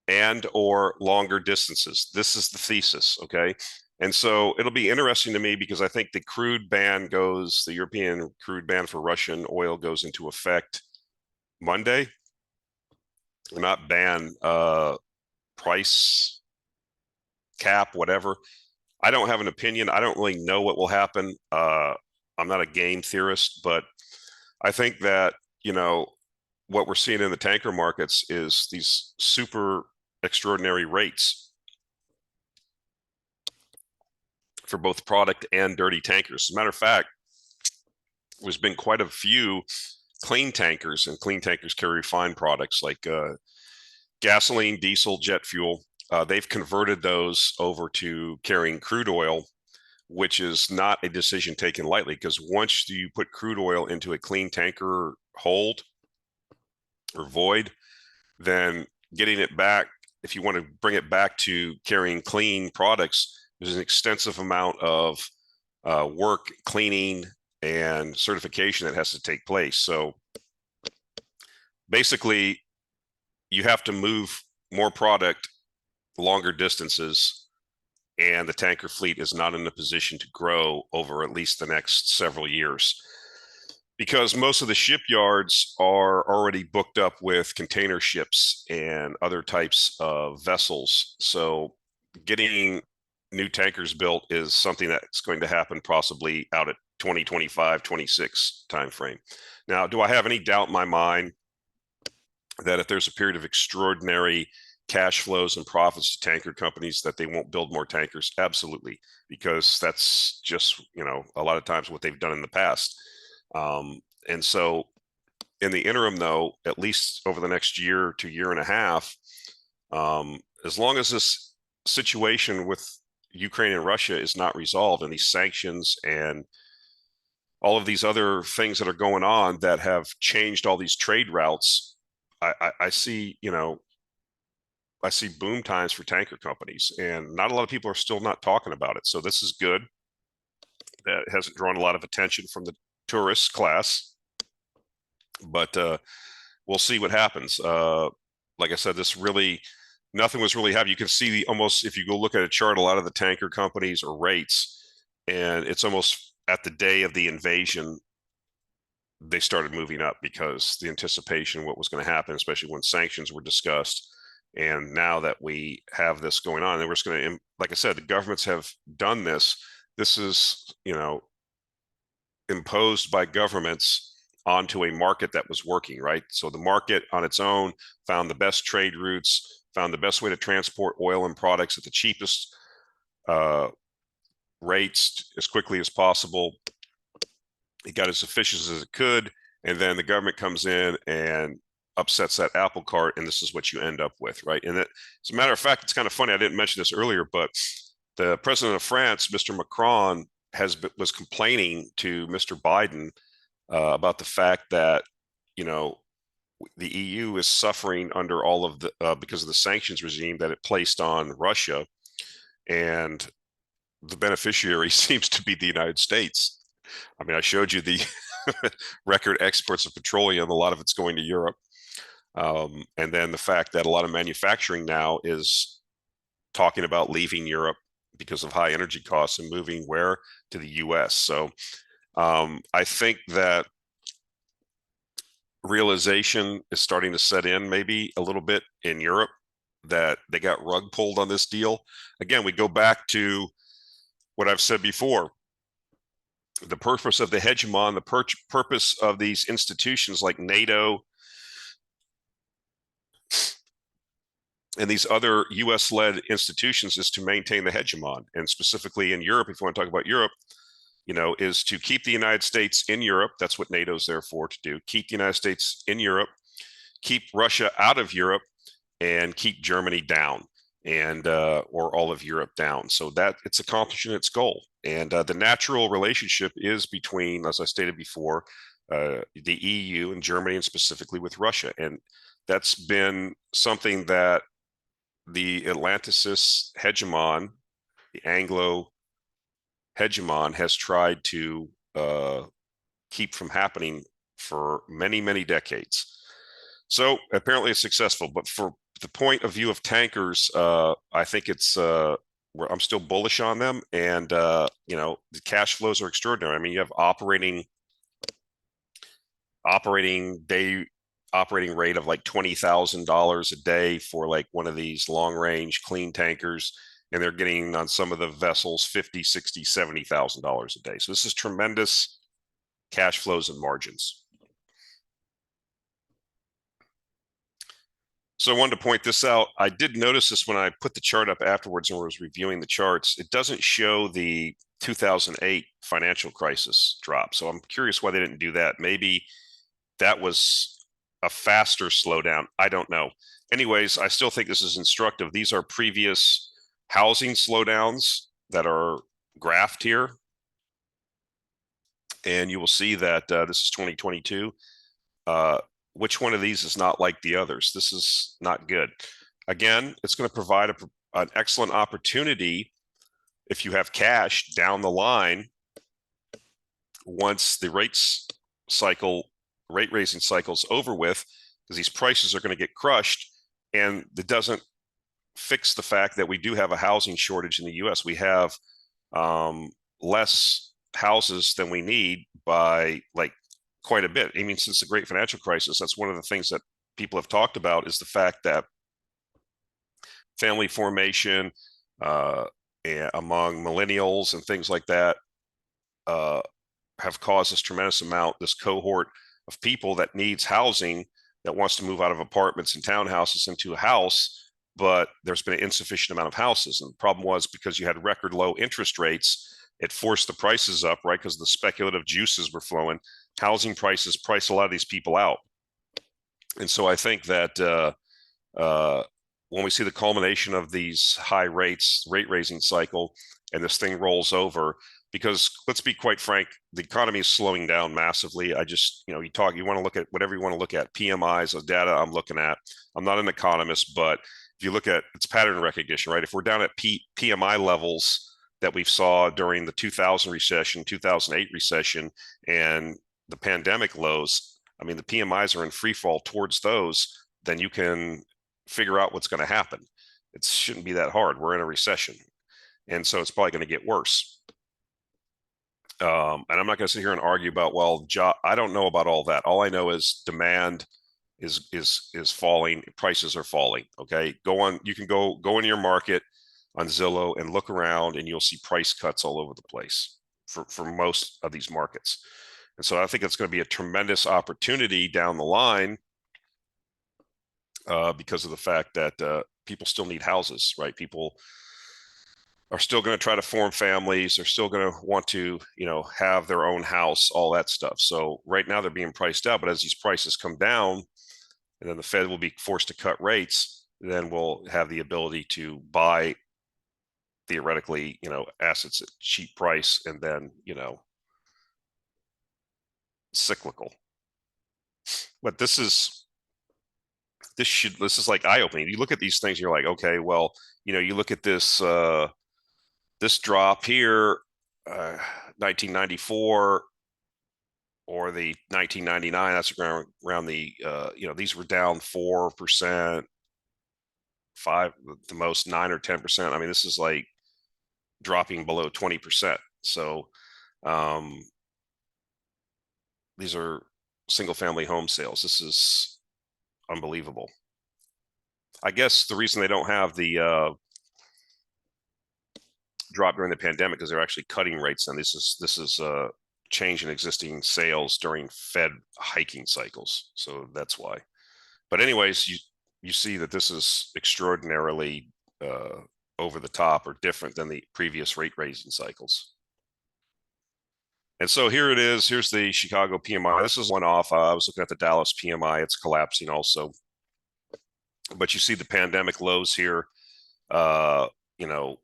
and or longer distances. This is the thesis, okay? And so it'll be interesting to me because I think the European crude ban for Russian oil goes into effect Monday. Not ban, price cap, whatever. I don't have an opinion. I don't really know what will happen. I'm not a game theorist, but I think that, what we're seeing in the tanker markets is these super extraordinary rates for both product and dirty tankers. As a matter of fact, there's been quite a few clean tankers, and clean tankers carry refined products like gasoline, diesel, jet fuel. They've converted those over to carrying crude oil, which is not a decision taken lightly, because once you put crude oil into a clean tanker hold or void, then getting it back, if you want to bring it back to carrying clean products, there's an extensive amount of work, cleaning, and certification that has to take place. So basically, you have to move more product longer distances, and the tanker fleet is not in a position to grow over at least the next several years, because most of the shipyards are already booked up with container ships and other types of vessels. So getting new tankers built is something that's going to happen possibly out at 2025, 26 timeframe. Now, do I have any doubt in my mind that if there's a period of extraordinary cash flows and profits to tanker companies that they won't build more tankers? Absolutely, because that's just, a lot of times what they've done in the past. And so in the interim, though, at least over the next year to year and a half, as long as this situation with Ukraine and Russia is not resolved, and these sanctions and all of these other things that are going on that have changed all these trade routes, I see, I see boom times for tanker companies, and not a lot of people are still not talking about it. So this is good. That hasn't drawn a lot of attention from the tourist class, but we'll see what happens. Like I said, nothing was really happening. You can see almost, if you go look at a chart, a lot of the tanker companies or rates, and it's almost at the day of the invasion, they started moving up because the anticipation of what was going to happen, especially when sanctions were discussed. And now that we have this going on, and we're just going to, like I said, the governments have done this. This is, imposed by governments onto a market that was working, right? So the market on its own found the best trade routes, found the best way to transport oil and products at the cheapest rates as quickly as possible. It got as efficient as it could, and then the government comes in and upsets that apple cart, and this is what you end up with, right? And as a matter of fact, it's kind of funny, I didn't mention this earlier, but the president of France, Mr. Macron, was complaining to Mr. Biden about the fact that, the EU is suffering under all of the because of the sanctions regime that it placed on Russia, and the beneficiary seems to be the United States. I mean, I showed you the record exports of petroleum. A lot of it's going to Europe. And then the fact that a lot of manufacturing now is talking about leaving Europe because of high energy costs and moving where? To the US. So I think that realization is starting to set in maybe a little bit in Europe that they got rug pulled on this deal. Again, we go back to what I've said before. The purpose of the hegemon, the purpose of these institutions like NATO and these other US-led institutions is to maintain the hegemon. And specifically in Europe, if you want to talk about Europe, is to keep the United States in Europe. That's what NATO's there for, to do. Keep the United States in Europe, keep Russia out of Europe, and keep Germany down, and or all of Europe down. So that it's accomplishing its goal. And the natural relationship is between, as I stated before, the EU and Germany, and specifically with Russia. And that's been something that the Atlanticist hegemon, the Anglo hegemon, has tried to keep from happening for many, many decades. So apparently it's successful. But for the point of view of tankers, I think it's I'm still bullish on them, and you know, the cash flows are extraordinary. I mean, you have operating rate of like $20,000 a day for like one of these long range clean tankers, and they're getting on some of the vessels 50, 60, $70,000 a day. So this is tremendous cash flows and margins. So I wanted to point this out. I did notice this when I put the chart up afterwards and was reviewing the charts. It doesn't show the 2008 financial crisis drop. So I'm curious why they didn't do that. Maybe that was a faster slowdown. I don't know. Anyways, I still think this is instructive. These are previous housing slowdowns that are graphed here. And you will see that this is 2022. Which one of these is not like the others? This is not good. Again, it's going to provide an excellent opportunity if you have cash down the line once the rate raising cycle is over with, because these prices are going to get crushed, and it doesn't fix the fact that we do have a housing shortage in the U.S. We have less houses than we need by like quite a bit. I mean, since the great financial crisis, that's one of the things that people have talked about, is the fact that family formation among millennials and things like that have caused this tremendous amount, this cohort of people that needs housing, that wants to move out of apartments and townhouses into a house, but there's been an insufficient amount of houses. And the problem was, because you had record low interest rates, it forced the prices up, right? Because the speculative juices were flowing. Housing prices price a lot of these people out. And so I think that when we see the culmination of these high rates, rate raising cycle, and this thing rolls over, because let's be quite frank, the economy is slowing down massively. I just, you know, you want to look at whatever you want to look at, PMIs, the data I'm looking at. I'm not an economist, but if you look at its pattern recognition, right? If we're down at PMI levels that we saw during the 2000 recession, 2008 recession, and the pandemic lows, I mean, the PMIs are in free fall towards those, then you can figure out what's going to happen. It shouldn't be that hard. We're in a recession. And so it's probably going to get worse. And I'm not going to sit here and argue about, well, I don't know about all that. All I know is demand is falling, prices are falling. Okay, you can go in your market on Zillow and look around, and you'll see price cuts all over the place for most of these markets. And so I think it's going to be a tremendous opportunity down the line because of the fact that people still need houses, right? People are still going to try to form families. They're still going to want to, you know, have their own house, all that stuff. So right now they're being priced out, but as these prices come down, and then the Fed will be forced to cut rates, then we'll have the ability to buy, theoretically, you know, assets at cheap price, and then, you know, cyclical. But this is like eye-opening. You look at these things, you're like, okay, well, you know, you look at this this drop here, 1994 or the 1999, that's around the you know, these were down 4%, the most 9 or 10%. I mean, this is like dropping below 20%. So these are single family home sales. This is unbelievable. I guess the reason they don't have the drop during the pandemic is they're actually cutting rates, and this is a change in existing sales during Fed hiking cycles. So that's why. But anyways, you see that this is extraordinarily over the top or different than the previous rate raising cycles. And so here it is. Here's the Chicago PMI. This is one off. I was looking at the Dallas PMI. It's collapsing also. But you see the pandemic lows here, you know,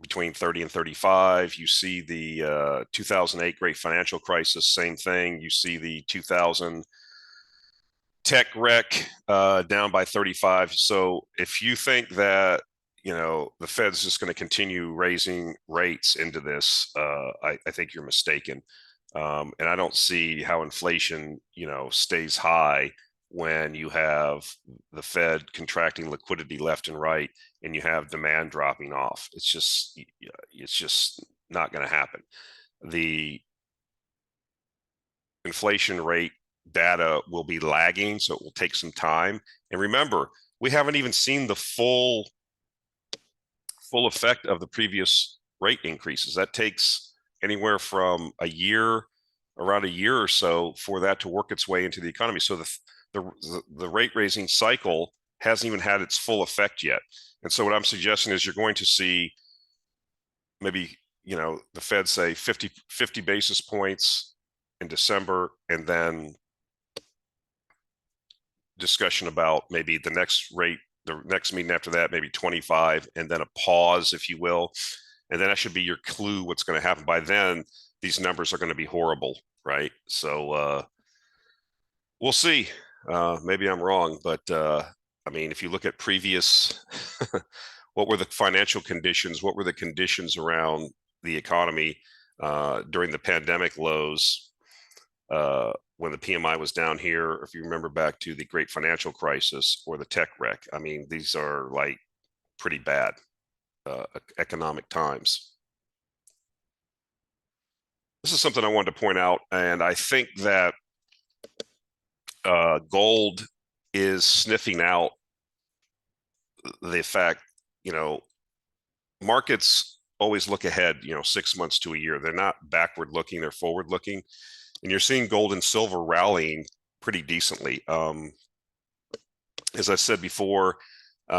between 30 and 35. You see the 2008 great financial crisis, same thing. You see the 2000 tech wreck down by 35. So if you think that, you know, the Fed's just going to continue raising rates into this, I think you're mistaken. And I don't see how inflation, you know, stays high when you have the Fed contracting liquidity left and right and you have demand dropping off. It's just not going to happen. The inflation rate data will be lagging, so it will take some time. And remember, we haven't even seen the full effect of the previous rate increases. That takes anywhere from around a year or so for that to work its way into the economy. So the rate raising cycle hasn't even had its full effect yet. And so what I'm suggesting is you're going to see maybe, the Fed say 50 basis points in December, and then discussion about maybe the next meeting after that, maybe 25, and then a pause, if you will. And then that should be your clue what's going to happen. By then, these numbers are going to be horrible, right? So we'll see. Maybe I'm wrong, but I mean, if you look at previous, what were the financial conditions? What were the conditions around the economy during the pandemic lows? When the PMI was down here, if you remember back to the great financial crisis or the tech wreck. I mean, these are like pretty bad economic times. This is something I wanted to point out, and I think that gold is sniffing out the fact, markets always look ahead, 6 months to a year. They're not backward looking, they're forward looking. And you're seeing gold and silver rallying pretty decently. As I said before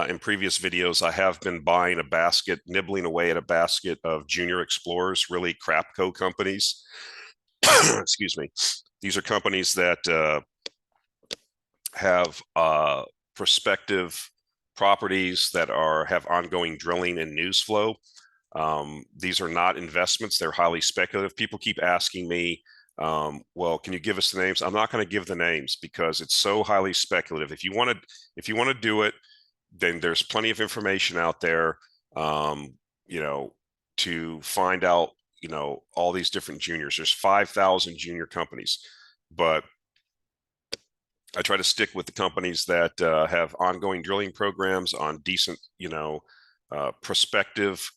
in previous videos, I have been buying a basket, nibbling away at a basket of junior explorers, really crapco companies. Excuse me. These are companies that have prospective properties that have ongoing drilling and news flow. These are not investments. They're highly speculative. People keep asking me, well, can you give us the names? I'm not going to give the names because it's so highly speculative. If you want to do it, then there's plenty of information out there, to find out, all these different juniors. There's 5,000 junior companies, but I try to stick with the companies that have ongoing drilling programs on decent, prospective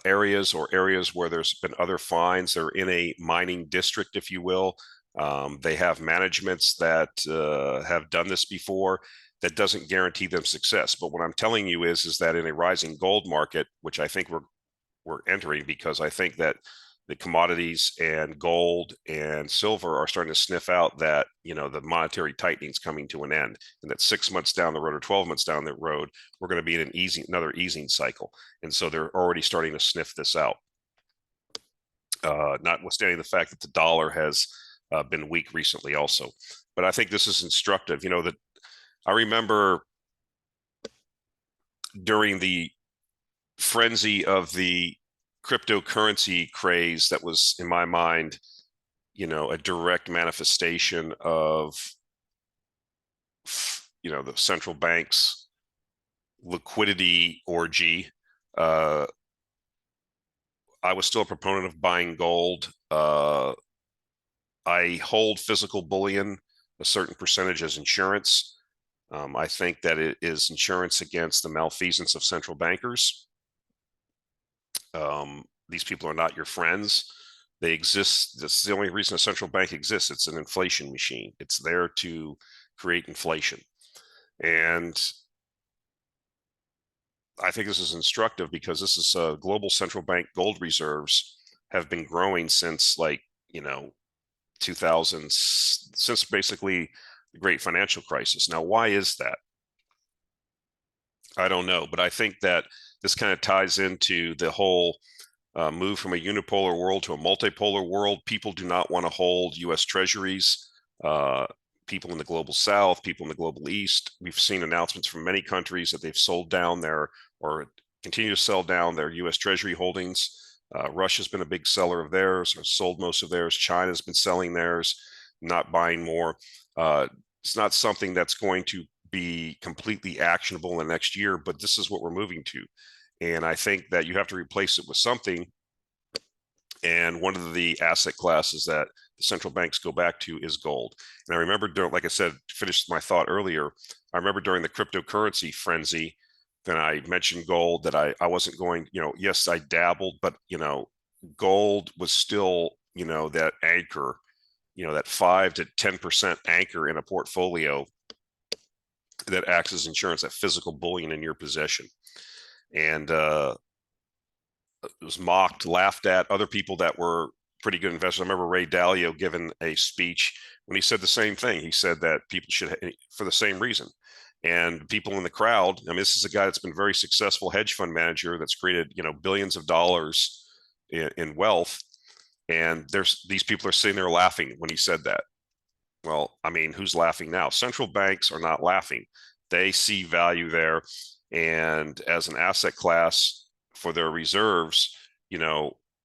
areas, or areas where there's been other finds. They're in a mining district, if you will. They have managements that have done this before. That doesn't guarantee them success. But what I'm telling you is that in a rising gold market, which I think we're entering, because I think that the commodities and gold and silver are starting to sniff out that, the monetary tightening is coming to an end, and that 6 months down the road or 12 months down the road, we're going to be in another easing cycle. And so they're already starting to sniff this out. Notwithstanding the fact that the dollar has been weak recently also. But I think this is instructive. That I remember during the frenzy of the cryptocurrency craze, that was, in my mind, a direct manifestation of, the central bank's liquidity orgy. I was still a proponent of buying gold. I hold physical bullion, a certain percentage, as insurance. I think that it is insurance against the malfeasance of central bankers. These people are not your friends. They exist. That's the only reason a central bank exists. It's an inflation machine. It's there to create inflation. And I think this is instructive because this is global central bank gold reserves have been growing since 2000, since basically the great financial crisis. Now, why is that? I don't know, but I think that this kind of ties into the whole move from a unipolar world to a multipolar world. People do not want to hold U.S. treasuries. People in the global south, people in the global east. We've seen announcements from many countries that they've sold down or continue to sell down their U.S. treasury holdings. Russia's been a big seller of theirs, or sold most of theirs. China's been selling theirs, not buying more. It's not something that's going to be completely actionable in the next year, but this is what we're moving to. And I think that you have to replace it with something. And one of the asset classes that the central banks go back to is gold. And I remember, like I said, finished my thought earlier, I remember during the cryptocurrency frenzy, then I mentioned gold, that I wasn't going, yes, I dabbled, but, gold was still, that anchor, that 5 to 10% anchor in a portfolio that acts as insurance, that physical bullion in your possession. And it was mocked, laughed at. Other people that were pretty good investors. I remember Ray Dalio giving a speech when he said the same thing. He said that people should, for the same reason. And people in the crowd, I mean, this is a guy that's been very successful hedge fund manager that's created, billions of dollars in wealth. And these people are sitting there laughing when he said that. Well, I mean, who's laughing now? Central banks are not laughing. They see value there. And as an asset class for their reserves,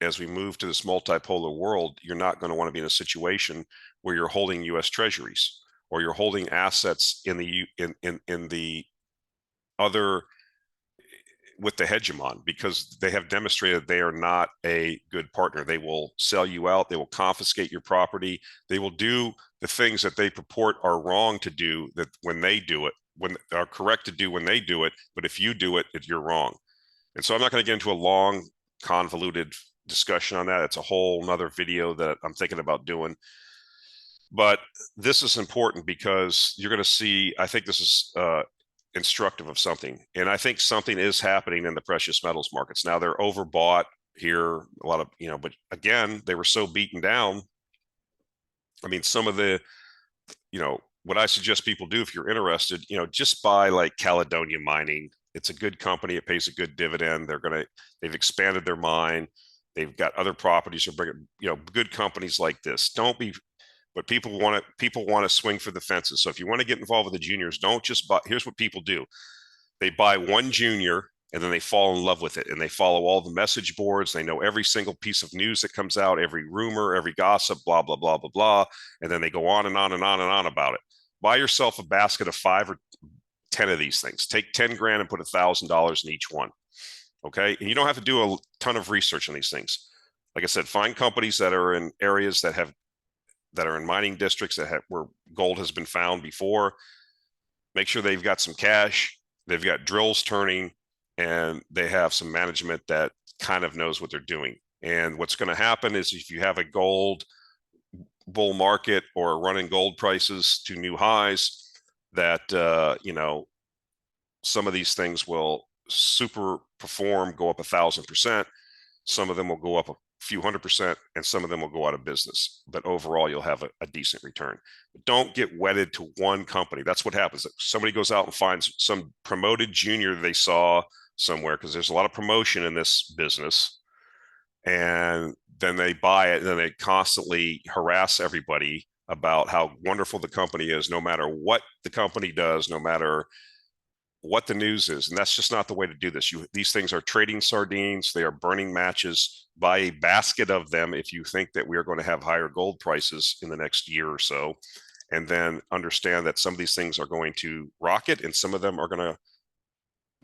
as we move to this multipolar world, you're not going to want to be in a situation where you're holding U.S. treasuries or you're holding assets in the other with the hegemon, because they have demonstrated they are not a good partner. They will sell you out. They will confiscate your property. They will do the things that they purport are wrong to do, that when they do it, when are correct to do when they do it. But if you do it, you're wrong. And so I'm not going to get into a long, convoluted discussion on that. It's a whole nother video that I'm thinking about doing. But this is important because you're going to see, I think this is instructive of something. And I think something is happening in the precious metals markets. Now they're overbought here, a lot of, but again, they were so beaten down. I mean, some of the, what I suggest people do if you're interested, just buy like Caledonia Mining. It's a good company. It pays a good dividend. They've expanded their mine. They've got other properties. They're bringing, good companies like this. But people want to swing for the fences. So if you want to get involved with the juniors, don't just buy. Here's what people do. They buy one junior and then they fall in love with it. And they follow all the message boards. They know every single piece of news that comes out, every rumor, every gossip, blah, blah, blah, blah, blah. And then they go on and on and on and on about it. Buy yourself a basket of 5 or 10 of these things. Take 10 grand and put $1,000 in each one. Okay. And you don't have to do a ton of research on these things. Like I said, find companies that are in areas that are in mining districts where gold has been found before. Make sure they've got some cash, they've got drills turning, and they have some management that kind of knows what they're doing. And what's going to happen is if you have a gold bull market or a run in gold prices to new highs, that some of these things will super perform, go up 1,000%. Some of them will go up a few 100%, and some of them will go out of business. But overall, you'll have a decent return. But don't get wedded to one company. That's what happens. Somebody goes out and finds some promoted junior they saw somewhere, because there's a lot of promotion in this business. And then they buy it, and then they constantly harass everybody about how wonderful the company is, no matter what the company does, no matter what the news is. And that's just not the way to do this. These things are trading sardines. They are burning matches. Buy a basket of them if you think that we are going to have higher gold prices in the next year or so. And then understand that some of these things are going to rocket and some of them are going to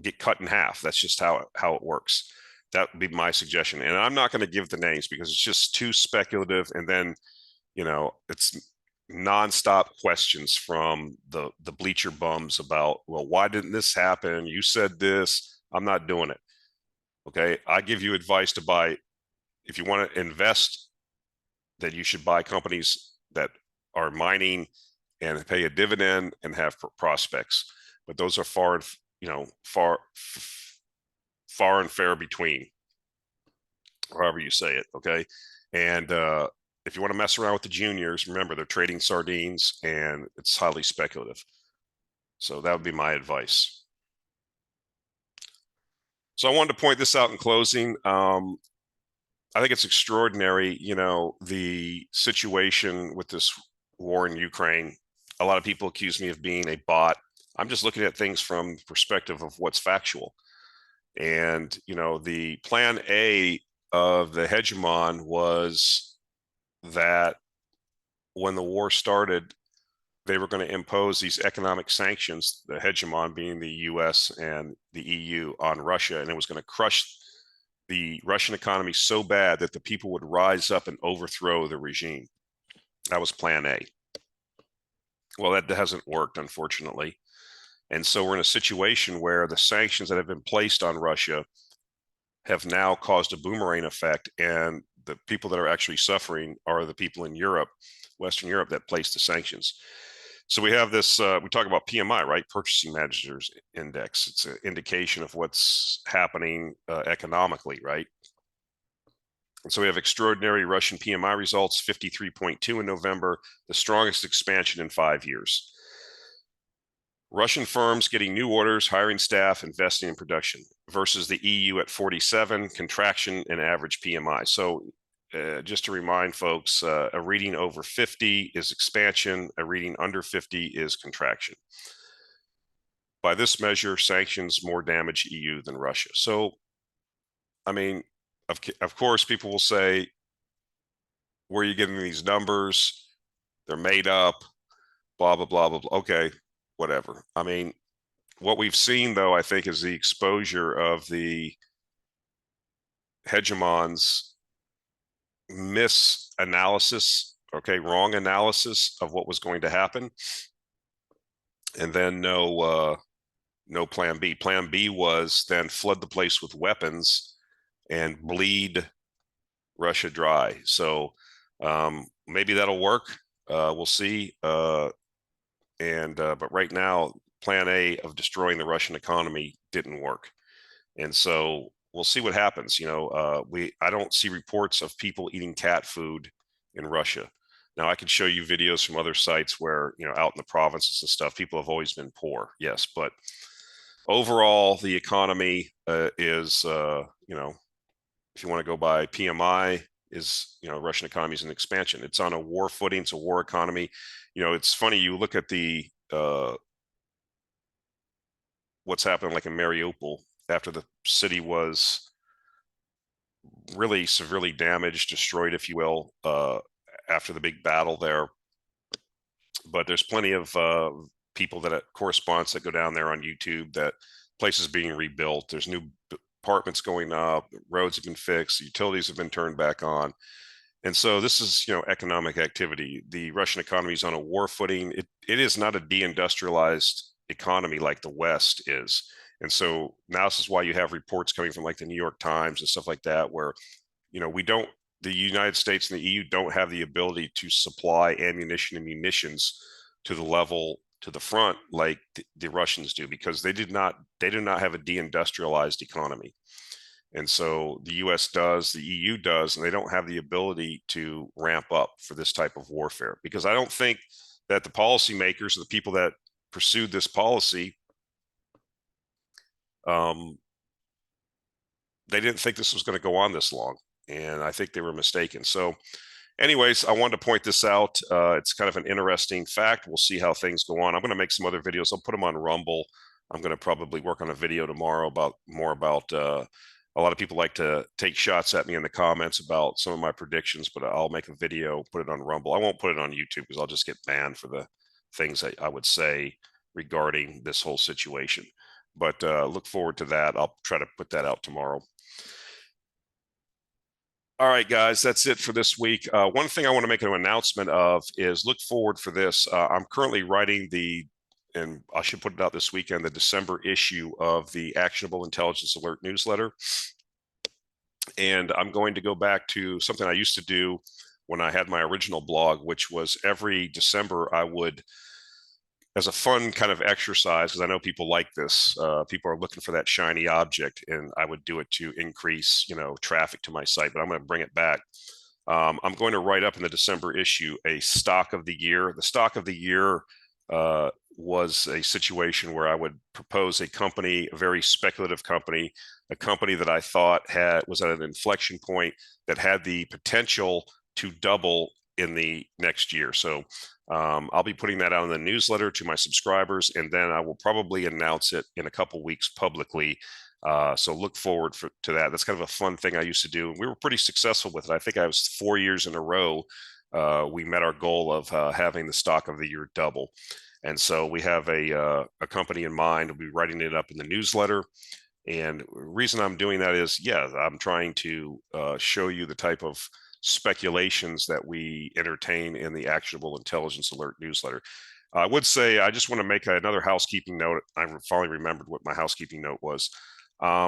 get cut in half. That's just how it works. That would be my suggestion. And I'm not going to give the names because it's just too speculative. And then, it's nonstop questions from the bleacher bums about, well, why didn't this happen? You said this. I'm not doing it. Okay. I give you advice to buy. If you want to invest, that you should buy companies that are mining and pay a dividend and have prospects. But those are far and fair between, however you say it. Okay. And if you want to mess around with the juniors, remember they're trading sardines and it's highly speculative. So that would be my advice. So I wanted to point this out in closing. I think it's extraordinary, the situation with this war in Ukraine. A lot of people accuse me of being a bot. I'm just looking at things from the perspective of what's factual. And, the plan A of the hegemon was that when the war started, they were going to impose these economic sanctions, the hegemon being the US and the EU, on Russia, and it was going to crush the Russian economy so bad that the people would rise up and overthrow the regime. That was plan A. Well, that hasn't worked, unfortunately. And so we're in a situation where the sanctions that have been placed on Russia have now caused a boomerang effect, and the people that are actually suffering are the people in Europe, Western Europe, that placed the sanctions. So we have this, we talk about PMI, right? Purchasing Managers Index. It's an indication of what's happening economically, right? And so we have extraordinary Russian PMI results, 53.2 in November, the strongest expansion in 5 years. Russian firms getting new orders, hiring staff, investing in production versus the EU at 47, contraction in average PMI. So just to remind folks, a reading over 50 is expansion, a reading under 50 is contraction. By this measure, sanctions more damage EU than Russia. So, I mean, of course, people will say, where are you getting these numbers? They're made up, blah, blah, blah, blah, blah. Okay, whatever. I mean, what we've seen, though, I think, is the exposure of the hegemons' misanalysis, okay, wrong analysis of what was going to happen, and then no plan B. Plan B was then flood the place with weapons and bleed Russia dry. So maybe that'll work. We'll see. But right now, Plan A of destroying the Russian economy didn't work, and so we'll see what happens. I don't see reports of people eating cat food in Russia. Now, I can show you videos from other sites where, out in the provinces and stuff, people have always been poor. Yes, but overall, the economy is, if you want to go by PMI, is, Russian economy is in expansion. It's on a war footing. It's a war economy. It's funny. You look at the what's happening, like in Mariupol, after the city was really severely damaged, destroyed, if you will, after the big battle there. But there's plenty of people that correspondents that go down there on YouTube, that place is being rebuilt. There's new apartments going up, roads have been fixed, utilities have been turned back on. And so this is, economic activity. The Russian economy is on a war footing. It is not a deindustrialized economy like the West is. And so now this is why you have reports coming from like the New York Times and stuff like that, where, the United States and the EU don't have the ability to supply ammunition and munitions to the level, to the front, like the Russians do, because they do not have a deindustrialized economy. And so the US does, the EU does, and they don't have the ability to ramp up for this type of warfare, because I don't think that the policymakers, the people that pursued this policy, they didn't think this was going to go on this long. And I think they were mistaken. So anyways, I wanted to point this out. It's kind of an interesting fact. We'll see how things go on. I'm going to make some other videos. I'll put them on Rumble. I'm going to probably work on a video tomorrow about a lot of people like to take shots at me in the comments about some of my predictions, but I'll make a video, put it on Rumble. I won't put it on YouTube because I'll just get banned for the things that I would say regarding this whole situation. But look forward to that. I'll try to put that out tomorrow. All right, guys, that's it for this week. One thing I want to make an announcement of is look forward for this. I'm currently writing and I should put it out this weekend, the December issue of the Actionable Intelligence Alert newsletter. And I'm going to go back to something I used to do when I had my original blog, which was every December I would, as a fun kind of exercise, because I know people like this. People are looking for that shiny object, and I would do it to increase, traffic to my site. But I'm going to bring it back. I'm going to write up in the December issue a stock of the year. The stock of the year was a situation where I would propose a company, a very speculative company, a company that I thought was at an inflection point that had the potential to double in the next year. So I'll be putting that out in the newsletter to my subscribers, and then I will probably announce it in a couple weeks publicly. So look forward to that. That's kind of a fun thing I used to do. We were pretty successful with it. I think I was 4 years in a row. We met our goal of having the stock of the year double. And so we have a company in mind. We'll be writing it up in the newsletter. And the reason I'm doing that is, I'm trying to show you the type of speculations that we entertain in the Actionable Intelligence Alert newsletter. I would say I just want to make another housekeeping note. I finally remembered what my housekeeping note was.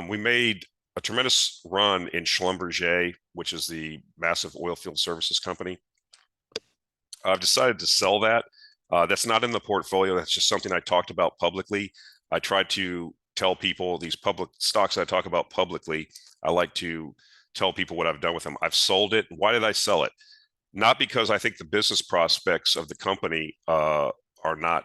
We made a tremendous run in Schlumberger, which is the massive oil field services company. I've decided to sell that. That's not in the portfolio. That's just something I talked about publicly. I tried to tell people these public stocks I talk about publicly. I like to tell people what I've done with them. I've sold it. Why did I sell it? Not because I think the business prospects of the company are not,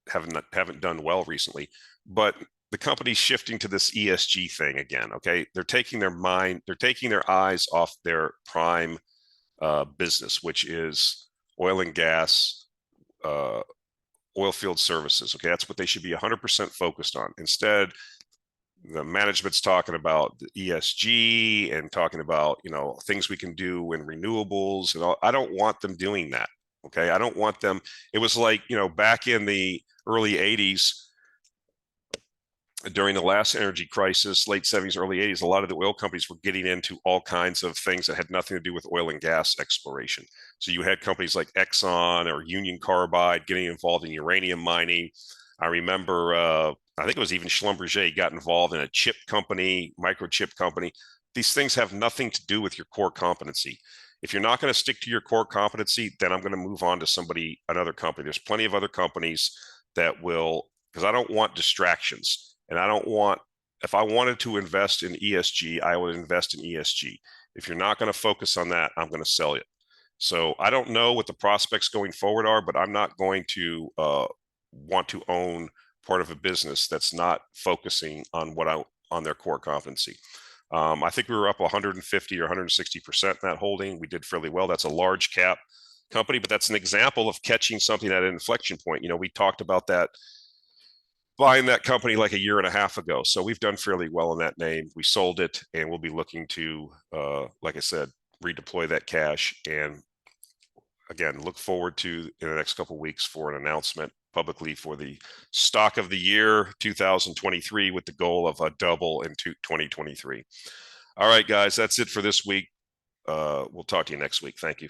haven't done well recently, but the company's shifting to this ESG thing again. Okay, they're taking their eyes off their prime business, which is oil and gas, oil field services. Okay, that's what they should be 100% focused on. Instead, the management's talking about the ESG and talking about things we can do in renewables and all. I don't want them doing that. Okay, I don't want them. It was like back in the early 80s, during the last energy crisis, late 70s, early 80s, a lot of the oil companies were getting into all kinds of things that had nothing to do with oil and gas exploration. So you had companies like Exxon or Union Carbide getting involved in uranium mining. I remember, I think it was even Schlumberger got involved in a chip company, microchip company. These things have nothing to do with your core competency. If you're not going to stick to your core competency, then I'm going to move on to another company. There's plenty of other companies that will, because I don't want distractions. And I don't want, if I wanted to invest in ESG, I would invest in ESG. If you're not going to focus on that, I'm going to sell it. So I don't know what the prospects going forward are, but I'm not going to want to own part of a business that's not focusing on on their core competency. I think we were up 150 or 160% in that holding. We did fairly well. That's a large cap company, but that's an example of catching something at an inflection point. We talked about that, buying that company like a year and a half ago. So we've done fairly well in that name. We sold it, and we'll be looking to, like I said, redeploy that cash. And again, look forward to in the next couple of weeks for an announcement publicly for the stock of the year 2023 with the goal of a double in 2023. All right, guys, that's it for this week. We'll talk to you next week. Thank you.